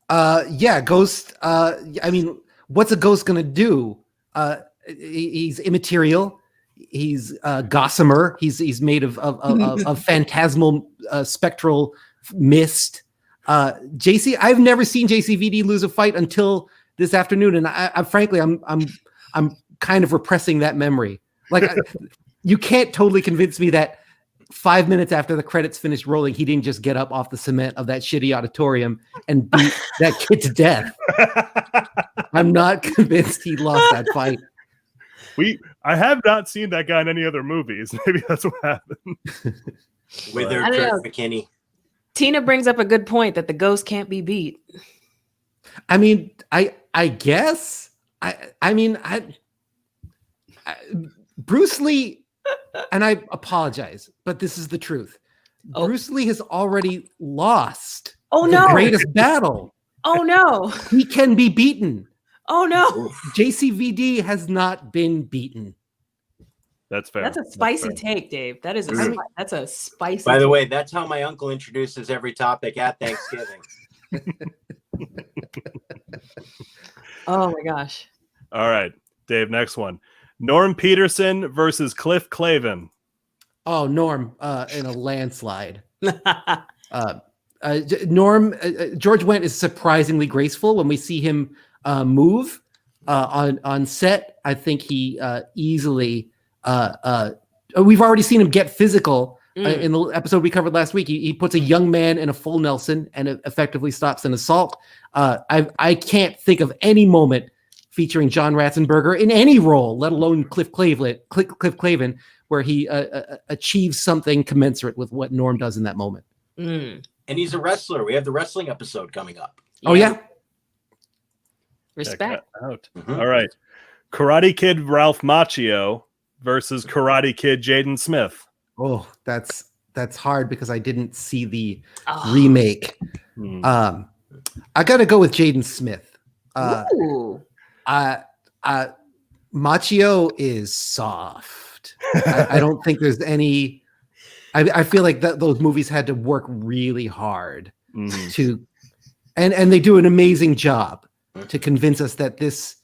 S11: Yeah, Ghost. I mean, what's a ghost gonna do? He's immaterial. He's gossamer. He's made of phantasmal spectral mist. I've never seen JCVD lose a fight until this afternoon, and I frankly, I'm kind of repressing that memory. Like, you can't totally convince me that 5 minutes after the credits finished rolling, he didn't just get up off the cement of that shitty auditorium and beat that kid to death. I'm not convinced he lost that fight.
S2: I have not seen that guy in any other movies. Maybe that's what happened.
S12: With their Kurt McKinney.
S1: Tina brings up a good point that the ghost can't be beat.
S11: I mean, I guess. Bruce Lee, and I apologize, but this is the truth. Bruce Lee has already lost the greatest battle.
S1: Oh no.
S11: He can be beaten.
S1: Oh no.
S11: JCVD has not been beaten.
S2: That's fair.
S1: That's a spicy take, Dave. That is that's a spicy
S12: By the
S1: take.
S12: way, that's how my uncle introduces every topic at Thanksgiving.
S1: Oh my gosh.
S2: All right, Dave, next one. Norm Peterson versus Cliff Clavin.
S11: Oh, Norm in a landslide. Norm, George Wendt is surprisingly graceful when we see him move on set. I think he easily. We've already seen him get physical in the episode we covered last week. He puts a young man in a full Nelson and effectively stops an assault. I can't think of any moment featuring John Ratzenberger in any role, let alone Cliff Clavin, where he achieves something commensurate with what Norm does in that moment.
S12: And he's a wrestler. We have the wrestling episode coming up.
S11: Oh, yeah.
S1: Respect.
S2: Out. All right. Karate Kid Ralph Macchio versus Karate Kid Jaden Smith.
S11: Oh, that's hard because I didn't see the remake. I got to go with Jaden Smith. Macchio is soft. I don't think there's any. I feel like those movies had to work really hard to, and they do an amazing job to convince us that this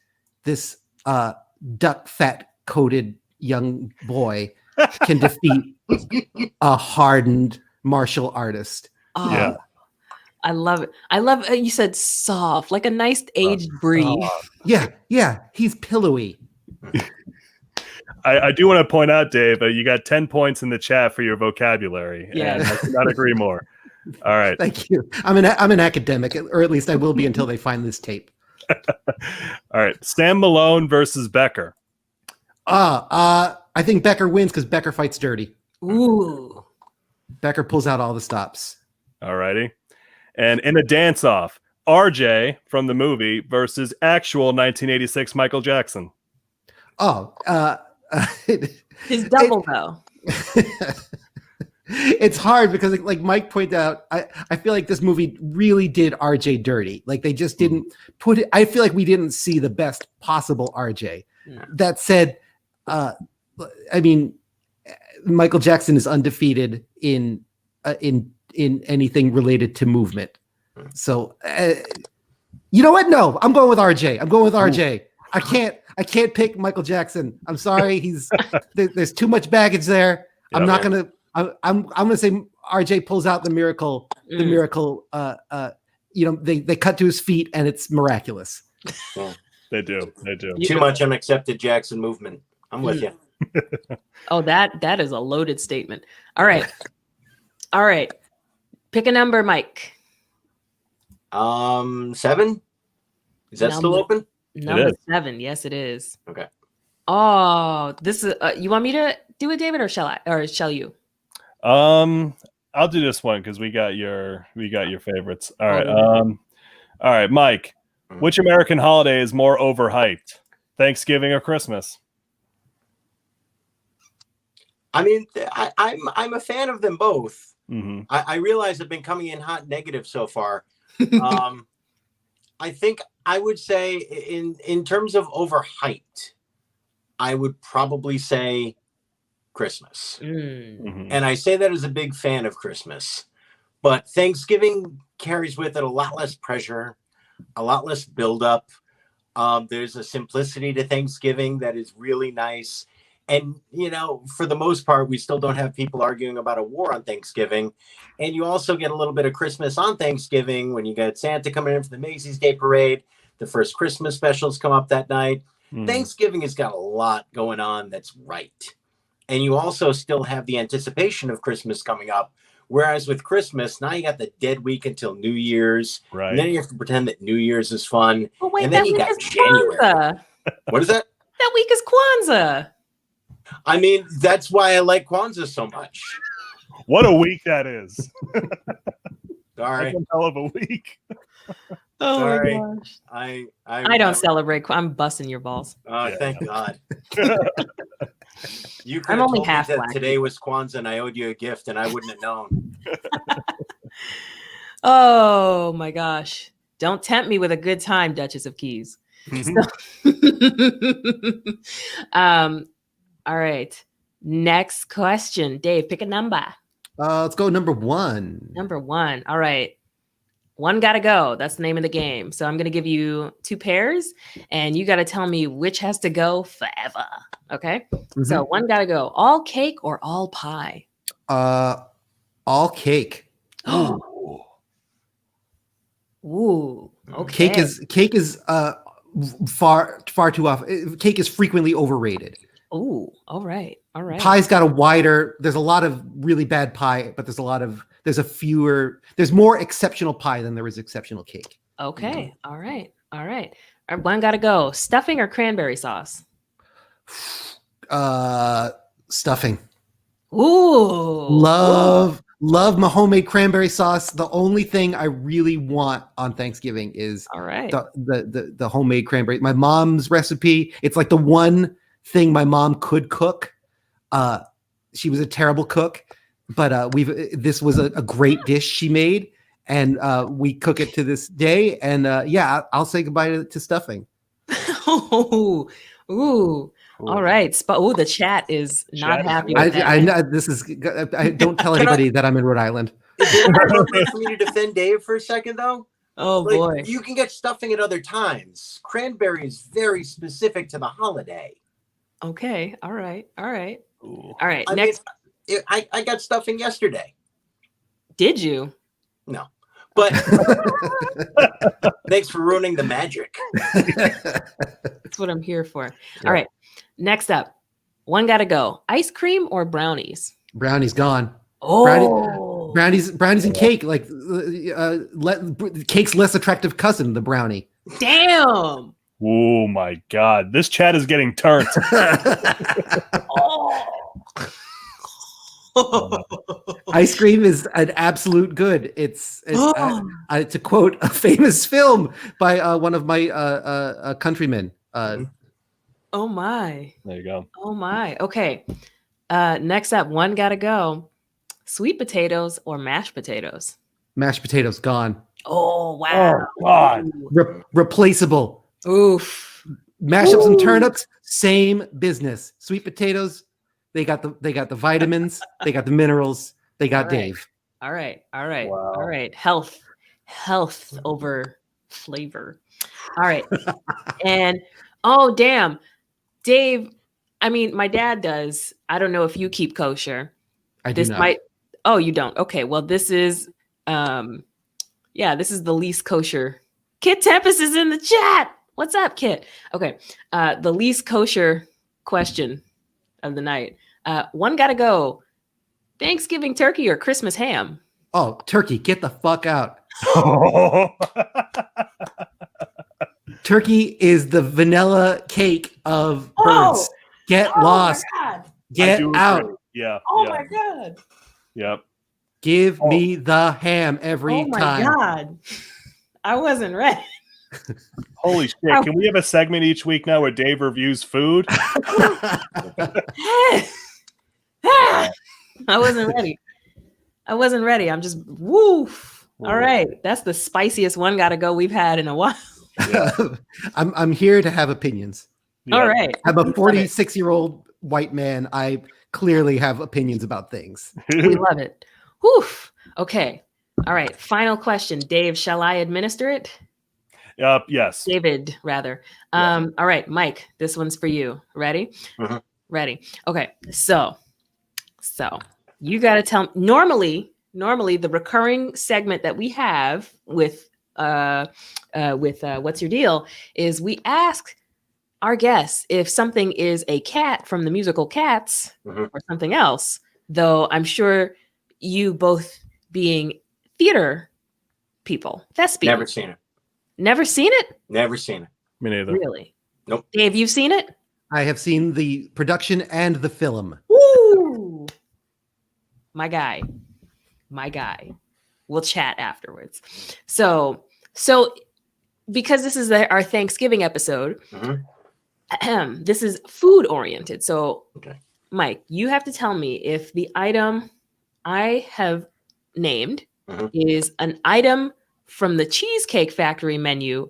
S11: duck fat coated young boy can defeat a hardened martial artist.
S1: Yeah. I love it. I love you said soft, like a nice aged brie.
S11: Yeah. He's pillowy.
S2: I do want to point out, Dave, you got 10 points in the chat for your vocabulary.
S1: Yeah.
S2: And I cannot agree more. All right.
S11: Thank you. I'm an academic, or at least I will be until they find this tape.
S2: All right. Sam Malone versus Becker.
S11: I think Becker wins because Becker fights dirty.
S1: Ooh.
S11: Becker pulls out all the stops.
S2: All righty. And in a dance-off, RJ from the movie versus actual 1986 Michael Jackson.
S11: Oh,
S1: his double though.
S11: It's hard because, like Mike pointed out, I feel like this movie really did RJ dirty. Like they just didn't put it. I feel like we didn't see the best possible RJ.
S1: Yeah.
S11: That said, I mean, Michael Jackson is undefeated in anything related to movement. So, you know what? No, I'm going with RJ. Ooh. I can't pick Michael Jackson. I'm sorry. There's too much baggage there. Yeah, I'm not gonna. I'm gonna say RJ pulls out the miracle. The miracle. They cut to his feet and it's miraculous.
S2: They do.
S12: Too much unaccepted Jackson movement. I'm with you.
S1: Oh, that is a loaded statement. All right. Pick a number, Mike.
S12: 7. Is that still open?
S1: Number 7. Yes, it is.
S12: Okay.
S1: Oh, this is. You want me to do it, David, or shall I? Or shall you?
S2: I'll do this one because we got your favorites. All right. All right, Mike. Which American holiday is more overhyped, Thanksgiving or Christmas?
S12: I mean, I'm a fan of them both.
S2: Mm-hmm.
S12: I realize I've been coming in hot negative so far. I think I would say in terms of overhyped, I would probably say Christmas. And I say that as a big fan of Christmas. But Thanksgiving carries with it a lot less pressure, a lot less buildup. There's a simplicity to Thanksgiving that is really nice. And, for the most part, we still don't have people arguing about a war on Thanksgiving. And you also get a little bit of Christmas on Thanksgiving when you get Santa coming in for the Macy's Day Parade. The first Christmas specials come up that night. Thanksgiving has got a lot going on that's right. And you also still have the anticipation of Christmas coming up. Whereas with Christmas, now you got the dead week until New Year's.
S2: Right.
S12: And then you have to pretend that New Year's is fun.
S1: But wait,
S12: and then
S1: that
S12: you
S1: week
S12: got
S1: is
S12: January.
S1: Kwanzaa.
S12: What is that?
S1: That week is Kwanzaa.
S12: I mean, that's why I like Kwanzaa so much.
S2: What a week that is.
S12: Sorry.
S2: That's a hell of a week.
S1: Oh
S12: Sorry.
S1: my gosh.
S12: I
S1: don't celebrate. I'm busting your balls.
S12: Thank God. You could
S1: I'm
S12: have
S1: only
S12: told me
S1: half
S12: that
S1: black.
S12: today was Kwanzaa and I owed you a gift and I wouldn't have known.
S1: Oh my gosh. Don't tempt me with a good time, Duchess of Keys. All right. Next question. Dave, pick a number.
S11: Let's go number 1.
S1: Number 1. All right. One gotta go. That's the name of the game. So I'm gonna give you 2 pairs, and you gotta tell me which has to go forever. Okay. So one gotta go. All cake or all pie?
S11: All cake.
S1: Ooh. Okay.
S11: Cake is far too often. Cake is frequently overrated.
S1: Ooh. All right. All right.
S11: Pie's got a wider. There's a lot of really bad pie, but there's more exceptional pie than there is exceptional cake.
S1: Okay. All right. All right. One gotta go. Stuffing or cranberry sauce?
S11: Stuffing.
S1: Ooh.
S11: Love my homemade cranberry sauce. The only thing I really want on Thanksgiving is the homemade cranberry. My mom's recipe. It's like the one thing my mom could cook. She was a terrible cook, but this was a great dish she made, and we cook it to this day. And I'll say goodbye to stuffing.
S1: Ooh. All right. The chat is not happy with that.
S11: I know this is. I don't tell anybody that I'm in Rhode Island.
S12: Is it appropriate for me to defend Dave for a second, though?
S1: Oh boy.
S12: You can get stuffing at other times. Cranberry is very specific to the holiday.
S1: Okay. All right. All right.
S2: Ooh.
S1: All right.
S12: I
S1: Next.
S12: I got stuffing yesterday.
S1: Did you?
S12: No. But thanks for ruining the magic.
S1: That's what I'm here for. Yeah. All right. Next up. One gotta go. Ice cream or brownies?
S11: Brownies gone.
S1: Oh.
S11: Brownies and cake. Like cake's less attractive cousin, the brownie.
S1: Damn.
S2: Oh my God. This chat is getting turned.
S11: Ice cream is an absolute good. It's to quote a famous film by one of my countrymen.
S1: Oh my.
S2: There you go.
S1: Oh my. Okay. Next up, one gotta go. Sweet potatoes or mashed potatoes?
S11: Mashed potatoes gone.
S1: Oh wow.
S2: Oh God.
S11: Replaceable.
S1: Oof.
S11: Mash up some turnips, same business. Sweet potatoes, they got the vitamins, they got the minerals, they got Dave.
S1: All right. All right.
S2: Wow.
S1: All right. Health over flavor. All right. And oh damn, Dave. I mean, my dad does. I don't know if you keep kosher.
S11: I do not.
S1: Oh, you don't. Okay. Well, this is this is the least kosher. Kit Tempest is in the chat. What's up, Kit? Okay. The least kosher question of the night. One gotta go. Thanksgiving turkey or Christmas ham?
S11: Oh, turkey. Get the fuck out. Turkey is the vanilla cake of birds. Get lost. Get out.
S2: Yeah.
S1: Oh my God.
S2: Yep.
S11: Give me the ham every time.
S1: Oh my God. I wasn't ready.
S2: Holy shit. Can we have a segment each week now where Dave reviews food?
S1: I wasn't ready. I'm just woof. All right. That's the spiciest one gotta go we've had in a while.
S11: I'm here to have opinions.
S1: All right.
S11: I'm a 46-year-old white man. I clearly have opinions about things.
S1: We love it. Whew. Okay. All right. Final question. Dave, shall I administer it?
S2: Yes.
S1: David, rather. All right, Mike, this one's for you. Ready? Ready. Okay. So you got to tell normally the recurring segment that we have with What's Your Deal is we ask our guests if something is a cat from the musical Cats or something else, though I'm sure you both being theater people, thespians.
S12: Never seen it.
S1: Never seen it?
S12: Never seen it.
S2: Me neither.
S1: Really?
S12: Nope.
S1: Dave, you've seen it?
S11: I have seen the production and the film.
S1: Woo! My guy. We'll chat afterwards. So because this is our Thanksgiving episode, this is food oriented. So, Mike, you have to tell me if the item I have named is an item from the Cheesecake Factory menu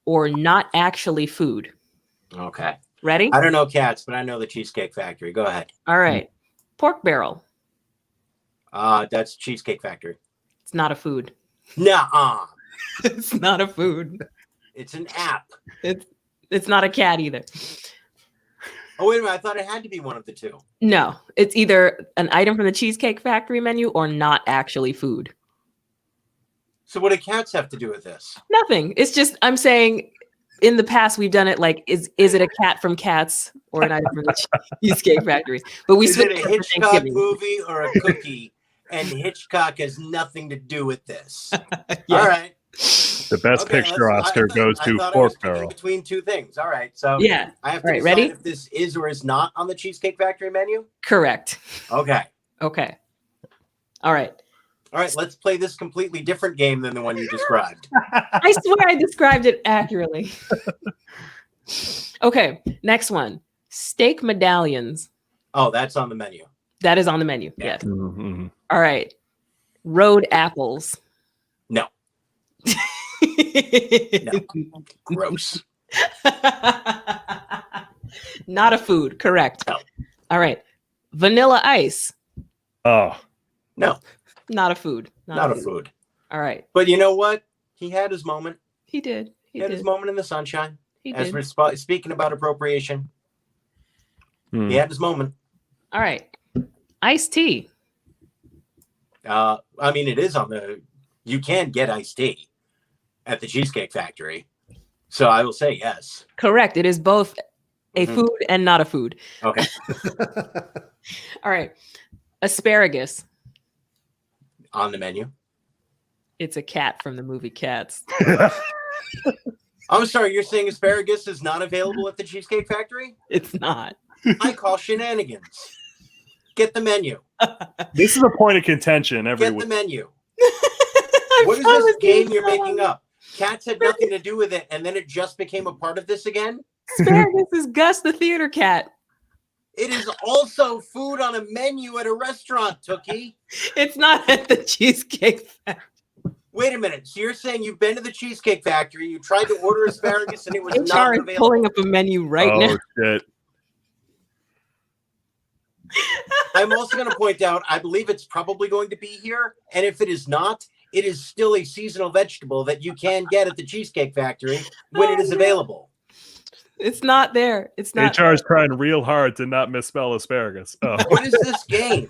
S1: or not actually food.
S12: Okay.
S1: Ready?
S12: I don't know Cats, but I know the Cheesecake Factory. Go ahead.
S1: All right. Pork barrel.
S12: That's Cheesecake Factory.
S1: It's not a food.
S12: Nuh-uh.
S1: It's not a food.
S12: It's an app.
S1: It's not a cat either.
S12: Oh, wait a minute. I thought it had to be one of the two.
S1: No, it's either an item from the Cheesecake Factory menu or not actually food.
S12: So what do Cats have to do with this?
S1: Nothing. It's just, I'm saying in the past we've done it like, is it a cat from Cats or an item from the Cheesecake Factory? But we
S12: Is it
S1: switched
S12: a
S1: it for
S12: Hitchcock
S1: Thanksgiving.
S12: movie or a cookie? And Hitchcock has nothing to do with this.
S1: Yeah.
S12: All right.
S2: The best picture Oscar goes to Pork Barrel.
S12: Between two things. All right. So
S1: yeah,
S12: I have to decide
S1: ready?
S12: if this is or is not on the Cheesecake Factory menu.
S1: Correct.
S12: Okay.
S1: Okay. All right.
S12: All right. Let's play this completely different game than the one you described.
S1: I swear I described it accurately. Okay. Next one. Steak medallions.
S12: Oh, that's on the menu.
S1: That is on the menu.
S12: Yeah.
S1: Yes. All right. Road apples.
S12: No. No. Gross.
S1: Not a food. Correct.
S12: No.
S1: All right. Vanilla ice.
S2: Oh.
S12: No.
S1: Not a food.
S12: Not a food.
S1: All right.
S12: But you know what? He had his moment.
S1: He did.
S12: He had his moment in the sunshine.
S1: He
S12: As
S1: did.
S12: we're speaking about appropriation, he had his moment.
S1: All right. Iced tea.
S12: I mean, it is on the. You can get iced tea at the Cheesecake Factory, so I will say yes.
S1: Correct. It is both a food and not a food.
S12: Okay.
S1: All right. Asparagus.
S12: On the menu.
S1: It's a cat from the movie Cats.
S12: I'm sorry, you're saying asparagus is not available at the Cheesecake Factory?
S1: It's not.
S12: I call shenanigans. Get the menu.
S2: This is a point of contention every
S12: Get
S2: week.
S12: the menu. What is this game you're making up? Cats had nothing to do with it, and then it just became a part of this again?
S1: Asparagus is Gus the theater cat.
S12: It is also food on a menu at a restaurant, Tookie.
S1: It's not at the Cheesecake Factory.
S12: Wait a minute. So you're saying you've been to the Cheesecake Factory, you tried to order asparagus, and it was
S1: HR
S12: not
S1: is
S12: available?
S1: pulling up a menu right now.
S2: Shit.
S12: I'm also going to point out, I believe it's probably going to be here. And if it is not, it is still a seasonal vegetable that you can get at the Cheesecake Factory when it is available.
S1: It's not there. It's not.
S2: HR is trying real hard to not misspell asparagus. Oh.
S12: What is this game?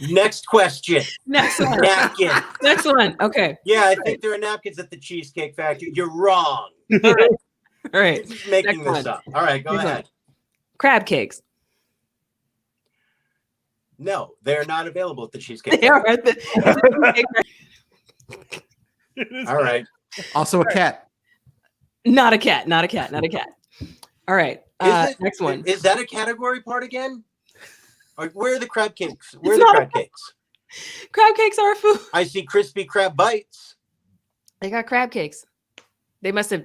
S12: Next question.
S1: Next one.
S12: Napkin.
S1: Next one. Okay.
S12: Yeah, I think there are napkins at the Cheesecake Factory. You're wrong.
S1: All right. All right.
S12: You're just making
S1: Next
S12: this
S1: one.
S12: up. All right, go
S1: Next
S12: ahead.
S1: one. Crab cakes.
S12: No, they're not available at the Cheesecake
S1: They
S12: Factory.
S1: are at the
S12: All right.
S11: Also a cat.
S1: Not a cat. Not a cat. Not a cat. All right. Next one.
S12: Is that a category part again? Or where are the crab cakes? Where are
S1: It's
S12: the
S1: not
S12: crab
S1: a-
S12: cakes?
S1: Crab cakes are a food.
S12: I see crispy crab bites.
S1: They got crab cakes. They must have,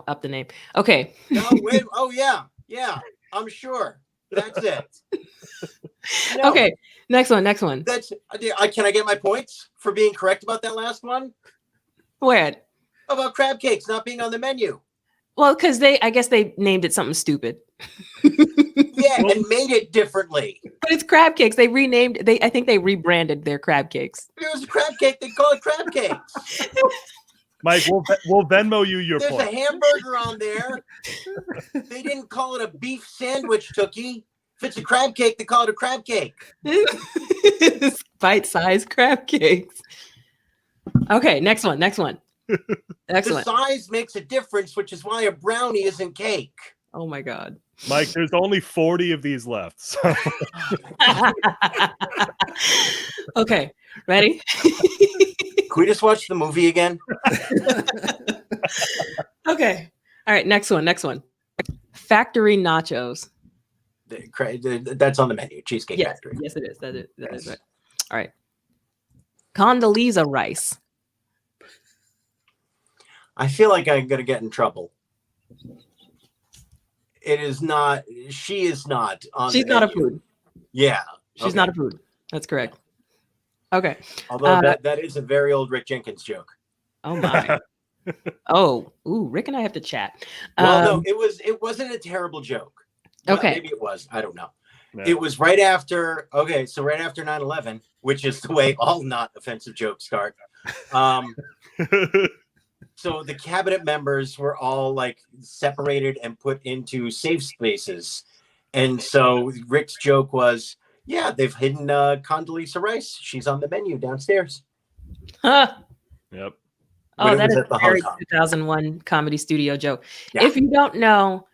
S1: upped the name. Okay.
S12: No, wait. Oh, yeah. Yeah, I'm sure. That's it. No.
S1: Okay. Next one.
S12: That's. Can I get my points for being correct about that last one?
S1: What?
S12: About crab cakes not being on the menu.
S1: Well, because I guess they named it something stupid.
S12: Yeah, and made it differently.
S1: But it's crab cakes. They renamed. I think they rebranded their crab cakes.
S12: If it was a crab cake, they call it crab cakes.
S2: Mike, we'll Venmo you your
S12: There's
S2: point.
S12: a hamburger on there. They didn't call it a beef sandwich, Tookie. If it's a crab cake, they call it a crab cake.
S1: Bite-sized crab cakes. Okay, next one.
S12: The size makes a difference, which is why a brownie isn't cake.
S1: Oh my God.
S2: Mike, there's only 40 of these left. So.
S1: Okay, ready?
S12: Can we just watch the movie again?
S1: Okay. All right, next one. Factory nachos.
S12: That's on the menu. Cheesecake Factory.
S1: Yes, it is. That is right. All right. Condoleezza rice.
S12: I feel like I'm going to get in trouble. It is not. She is not on.
S1: She's not a food.
S12: Yeah.
S1: She's not a food. That's correct. Okay.
S12: Although that is a very old Rick Jenkins joke.
S1: Oh my. Rick and I have to chat.
S12: Well, no, it wasn't a terrible joke.
S1: Okay.
S12: Maybe it was. I don't know.
S2: No.
S12: It was right after. Okay, so right after 9/11, which is the way all not offensive jokes start. So the cabinet members were all like separated and put into safe spaces. And so Rick's joke was, yeah, they've hidden Condoleezza Rice. She's on the menu downstairs.
S1: Huh.
S2: Yep.
S1: Oh, that is a very 2001 Comedy Studio joke. Yeah. If you don't know,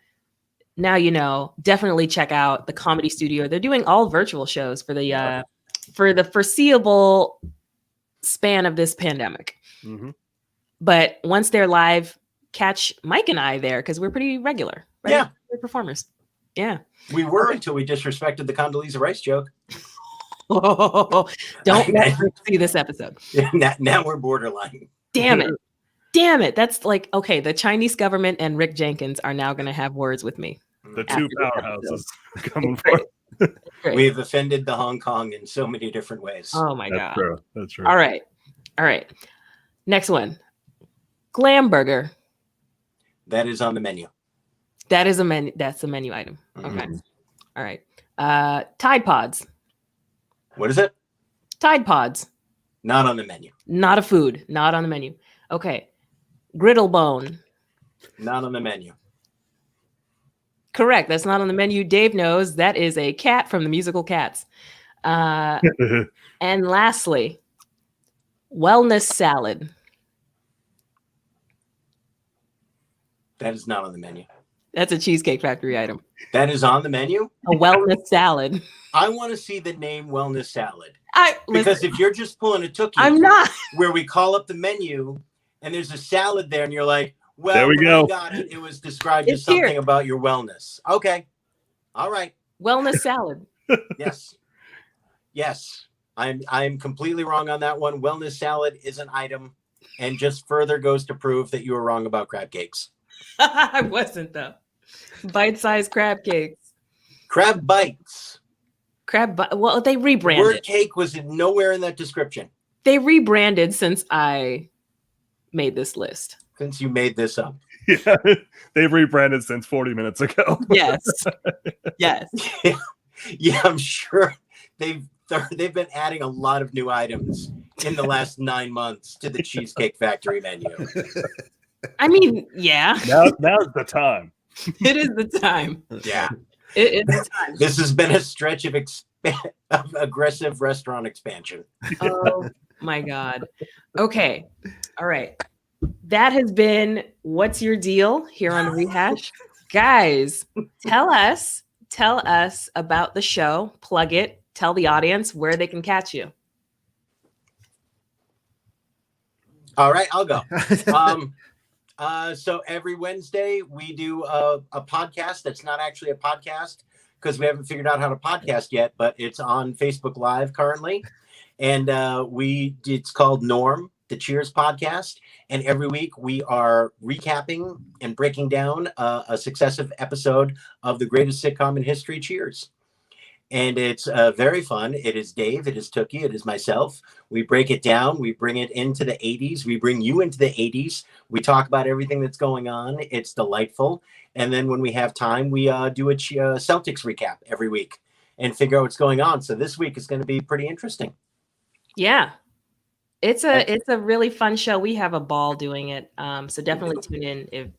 S1: now you know. Definitely check out the Comedy Studio. They're doing all virtual shows for the foreseeable span of this pandemic.
S2: Mm-hmm.
S1: But once they're live, catch Mike and I there because we're pretty regular. Right?
S12: Yeah.
S1: We're performers. Yeah.
S12: We were until we disrespected the Condoleezza Rice joke.
S1: Oh, don't let her see this episode.
S12: Now we're borderline.
S1: Damn it. That's like, okay, the Chinese government and Rick Jenkins are now going to have words with me.
S2: The two powerhouses coming forth.
S12: We've offended the Hong Kong in so many different ways.
S1: Oh my God.
S2: That's true.
S1: All right. Next one. Glam burger.
S12: That is on the menu.
S1: That is a menu. That's a menu item. Okay. Mm-hmm. All right. Tide Pods.
S12: What is it?
S1: Tide Pods.
S12: Not on the menu.
S1: Not a food. Not on the menu. Okay. Griddle bone.
S12: Not on the menu.
S1: Correct. That's not on the menu. Dave knows that is a cat from the musical Cats. And lastly, wellness salad.
S12: That is not on the menu.
S1: That's a Cheesecake Factory item.
S12: That is on the menu?
S1: A wellness salad.
S12: I want to see the name wellness salad.
S1: Listen,
S12: if you're just pulling a Tookie,
S1: I'm not.
S12: Where we call up the menu and there's a salad there and you're like, well,
S2: there we go.
S12: Got it. It was described as something about your wellness. Okay. All right.
S1: Wellness salad.
S12: Yes. I'm completely wrong on that one. Wellness salad is an item and just further goes to prove that you were wrong about crab cakes.
S1: I wasn't though. Bite-sized crab cakes.
S12: Crab bites.
S1: Well, they rebranded.
S12: Word cake was nowhere in that description.
S1: They rebranded since I made this list.
S12: Since you made this up.
S2: Yeah, they've rebranded since 40 minutes ago.
S1: Yes.
S12: Yeah, I'm sure they've been adding a lot of new items in the last 9 months to the Cheesecake Factory menu.
S1: I mean, yeah.
S2: Now's the time.
S1: It is the time.
S12: Yeah.
S1: It is the time.
S12: This has been a stretch of aggressive restaurant expansion.
S1: Oh my God. Okay. All right. That has been What's Your Deal here on Rehash. Guys, tell us about the show. Plug it. Tell the audience where they can catch you.
S12: All right, I'll go. So every Wednesday we do a podcast that's not actually a podcast because we haven't figured out how to podcast yet, but it's on Facebook Live currently. And it's called Norm, the Cheers podcast. And every week we are recapping and breaking down a successive episode of the greatest sitcom in history, Cheers. and it's very fun. It is Dave, it is Tookie, it is myself. We break it down. We bring it into the 80s. We bring you into the 80s. We talk about everything that's going on. It's delightful. And then when we have time, we do a Celtics recap every week and figure out what's going on. So this week is going to be pretty interesting.
S1: Yeah. It's a really fun show. We have a ball doing it. So definitely tune in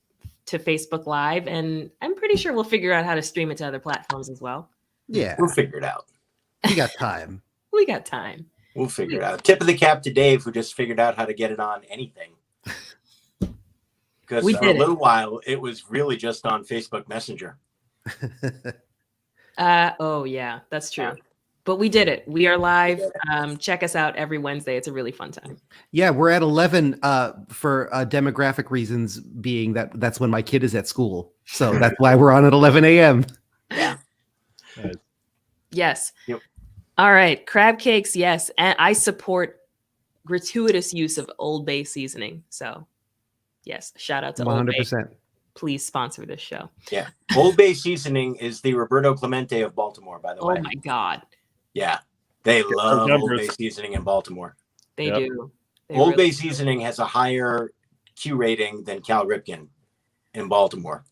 S1: to Facebook Live. And I'm pretty sure we'll figure out how to stream it to other platforms as well.
S11: Yeah.
S12: We'll figure it out.
S11: We got time.
S1: We got time.
S12: We'll figure it out. Tip of the cap to Dave, who just figured out how to get it on anything. Because for a little while, it was really just on Facebook Messenger.
S1: Oh, yeah, that's true. But we did it. We are live. Check us out every Wednesday. It's a really fun time.
S11: Yeah, we're at 11 for demographic reasons, being that's when my kid is at school. So that's why we're on at 11 a.m.
S12: Yeah.
S1: Yes.
S12: Yep.
S1: All right. Crab cakes. Yes. And I support gratuitous use of Old Bay seasoning. So yes, shout out to 100%. Old Bay. Please sponsor this show.
S12: Yeah. Old Bay seasoning is the Roberto Clemente of Baltimore, by the way.
S1: Oh my God.
S12: Yeah. They love Old Bay seasoning in Baltimore.
S1: They do.
S12: Old Bay seasoning has a higher Q rating than Cal Ripken in Baltimore.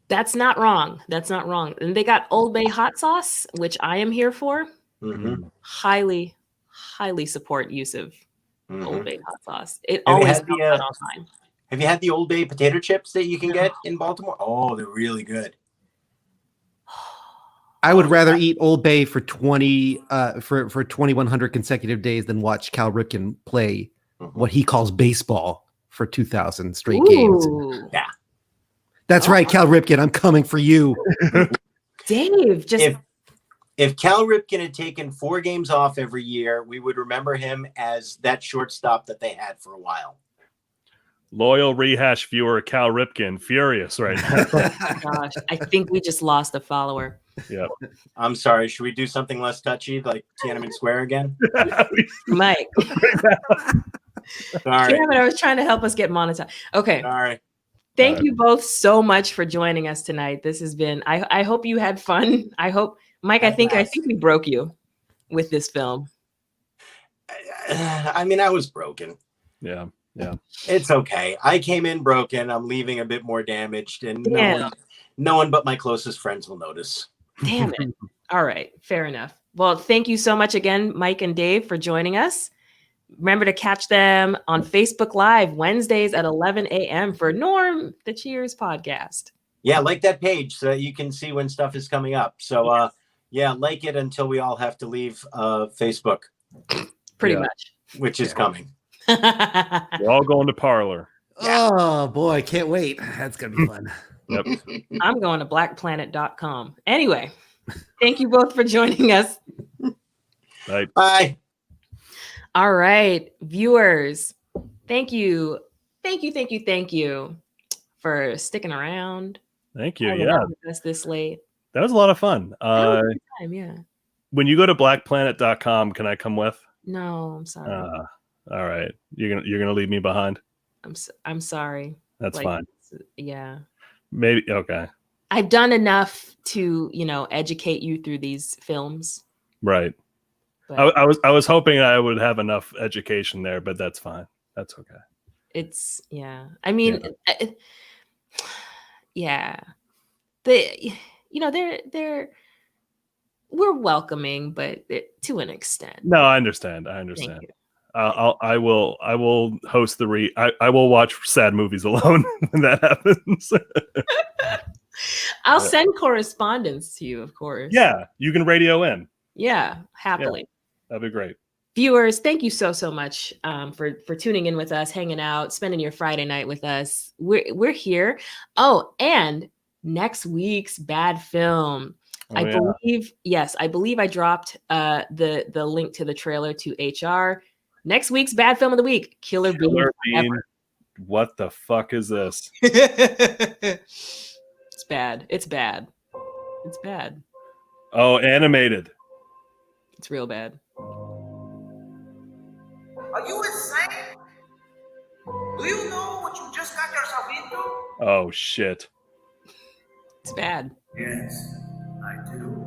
S1: That's not wrong. That's not wrong. And they got Old Bay hot sauce, which I am here for.
S12: Mm-hmm.
S1: Highly, highly support use of Old Bay hot sauce. It always comes out on time.
S12: Have you had the Old Bay potato chips that you can get in Baltimore? Oh, they're really good.
S11: I would rather eat Old Bay for 2,100 consecutive days than watch Cal Ripken play what he calls baseball for 2,000 straight games.
S12: Yeah.
S11: That's right, Cal Ripken. I'm coming for you.
S1: Dave, just
S12: if Cal Ripken had taken 4 games off every year, we would remember him as that shortstop that they had for a while.
S2: Loyal Rehash viewer Cal Ripken, furious right now.
S1: Oh my gosh, I think we just lost a follower.
S2: Yep.
S12: I'm sorry. Should we do something less touchy, like Tiananmen Square again?
S1: Mike.
S12: Sorry.
S1: Damn it, I was trying to help us get monetized. Okay.
S12: Sorry.
S1: Thank you both so much for joining us tonight. This has been, I hope you had fun. I hope, Mike, I think we broke you with this film.
S12: I mean, I was broken.
S2: Yeah. Yeah.
S12: It's okay. I came in broken. I'm leaving a bit more damaged, and no one but my closest friends will notice.
S1: Damn it. All right. Fair enough. Well, thank you so much again, Mike and Dave, for joining us. Remember to catch them on Facebook Live Wednesdays at 11 a.m. for Norm, the Cheers podcast.
S12: Yeah, like that page so that you can see when stuff is coming up. So, like it until we all have to leave Facebook.
S1: Pretty much.
S12: Which is coming.
S2: We're all going to Parlor.
S11: Oh, boy. Can't wait. That's going to be fun.
S2: Yep.
S1: I'm going to blackplanet.com. Anyway, thank you both for joining us.
S2: Bye.
S12: Bye.
S1: All right, viewers, thank you for sticking around.
S2: Thank you.
S1: Hanging out with us this late.
S2: That was a lot of fun.
S1: That was a good time, yeah.
S2: When you go to blackplanet.com, can I come with?
S1: No, I'm sorry.
S2: All right. You're gonna leave me behind?
S1: I'm sorry.
S2: That's fine.
S1: Yeah.
S2: Maybe okay.
S1: I've done enough to, educate you through these films.
S2: Right.
S1: But
S2: I was hoping I would have enough education there, but that's fine. That's okay.
S1: It's I mean, they're we're welcoming, but to an extent.
S2: No, I understand. I will host I will watch sad movies alone when that happens.
S1: I'll send correspondence to you, of course.
S2: Yeah, you can radio in.
S1: Yeah, happily.
S2: Yeah, that'd be great.
S1: Viewers, thank you so much for tuning in with us, hanging out, spending your Friday night with us. We're here. Oh, and next week's bad film. I believe I dropped the link to the trailer to HR. Next week's bad film of the week, Killer Bean.
S2: What the fuck is this?
S1: It's bad. It's bad. It's bad.
S2: Oh, animated.
S1: It's real bad.
S13: Are you insane? Do you know what you just got yourself into?
S2: Oh shit.
S1: It's bad.
S13: Yes, I do.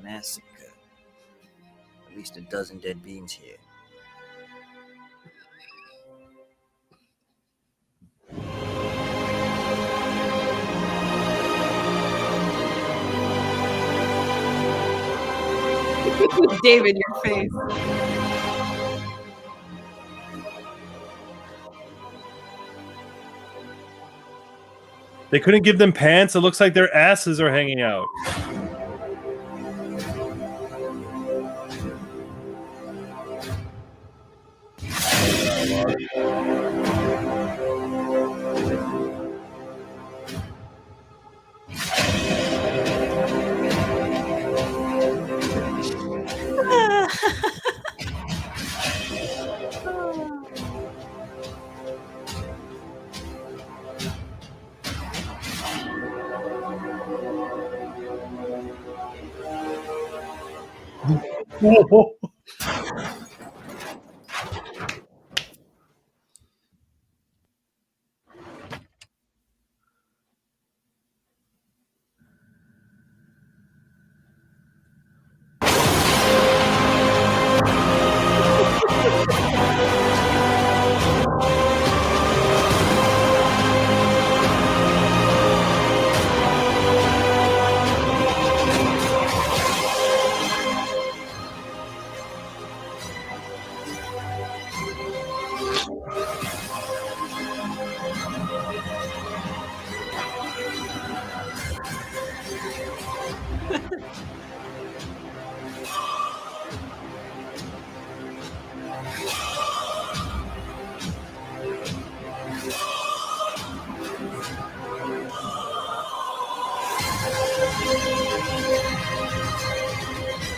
S14: massacre. At least a dozen dead beings here.
S1: David, your face.
S2: They couldn't give them pants. It looks like their asses are hanging out. Whoa.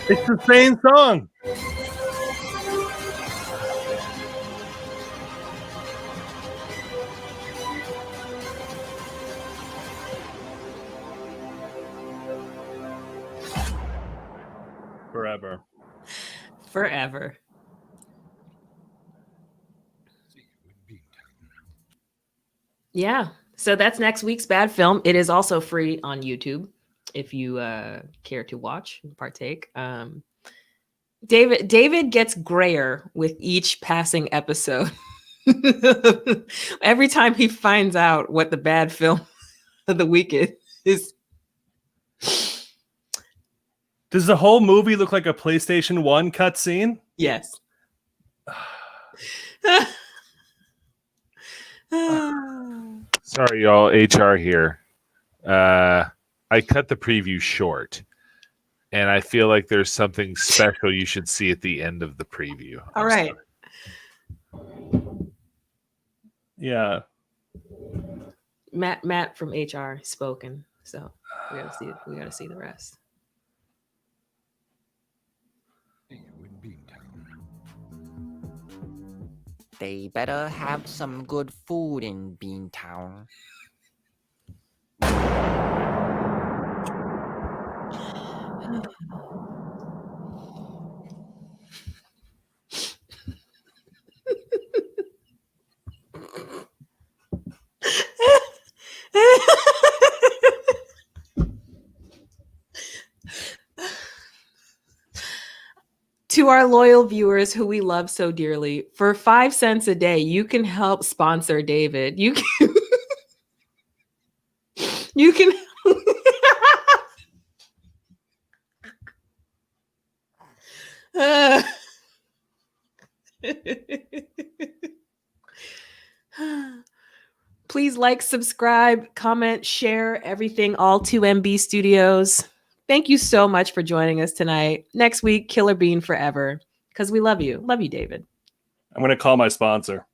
S2: It's the same song. Forever.
S1: Forever. Yeah. So that's next week's bad film. It is also free on YouTube if you care to watch and partake. David gets grayer with each passing episode. Every time he finds out what the bad film of the week is.
S2: Does the whole movie look like a PlayStation 1 cutscene?
S1: Yes.
S15: Sorry, y'all. HR here. I cut the preview short, and I feel like there's something special you should see at the end of the preview.
S1: All right.
S2: Yeah.
S1: Matt from HR spoken, so we gotta see the rest.
S16: They better have some good food in Beantown.
S1: To our loyal viewers who we love so dearly, for 5 cents a day, you can help sponsor David. You can you can Please like, subscribe, comment, share everything, all 2MB Studios. Thank you so much for joining us tonight. Next week, Killer Bean forever, because we love you. Love you, David.
S2: I'm going to call my sponsor.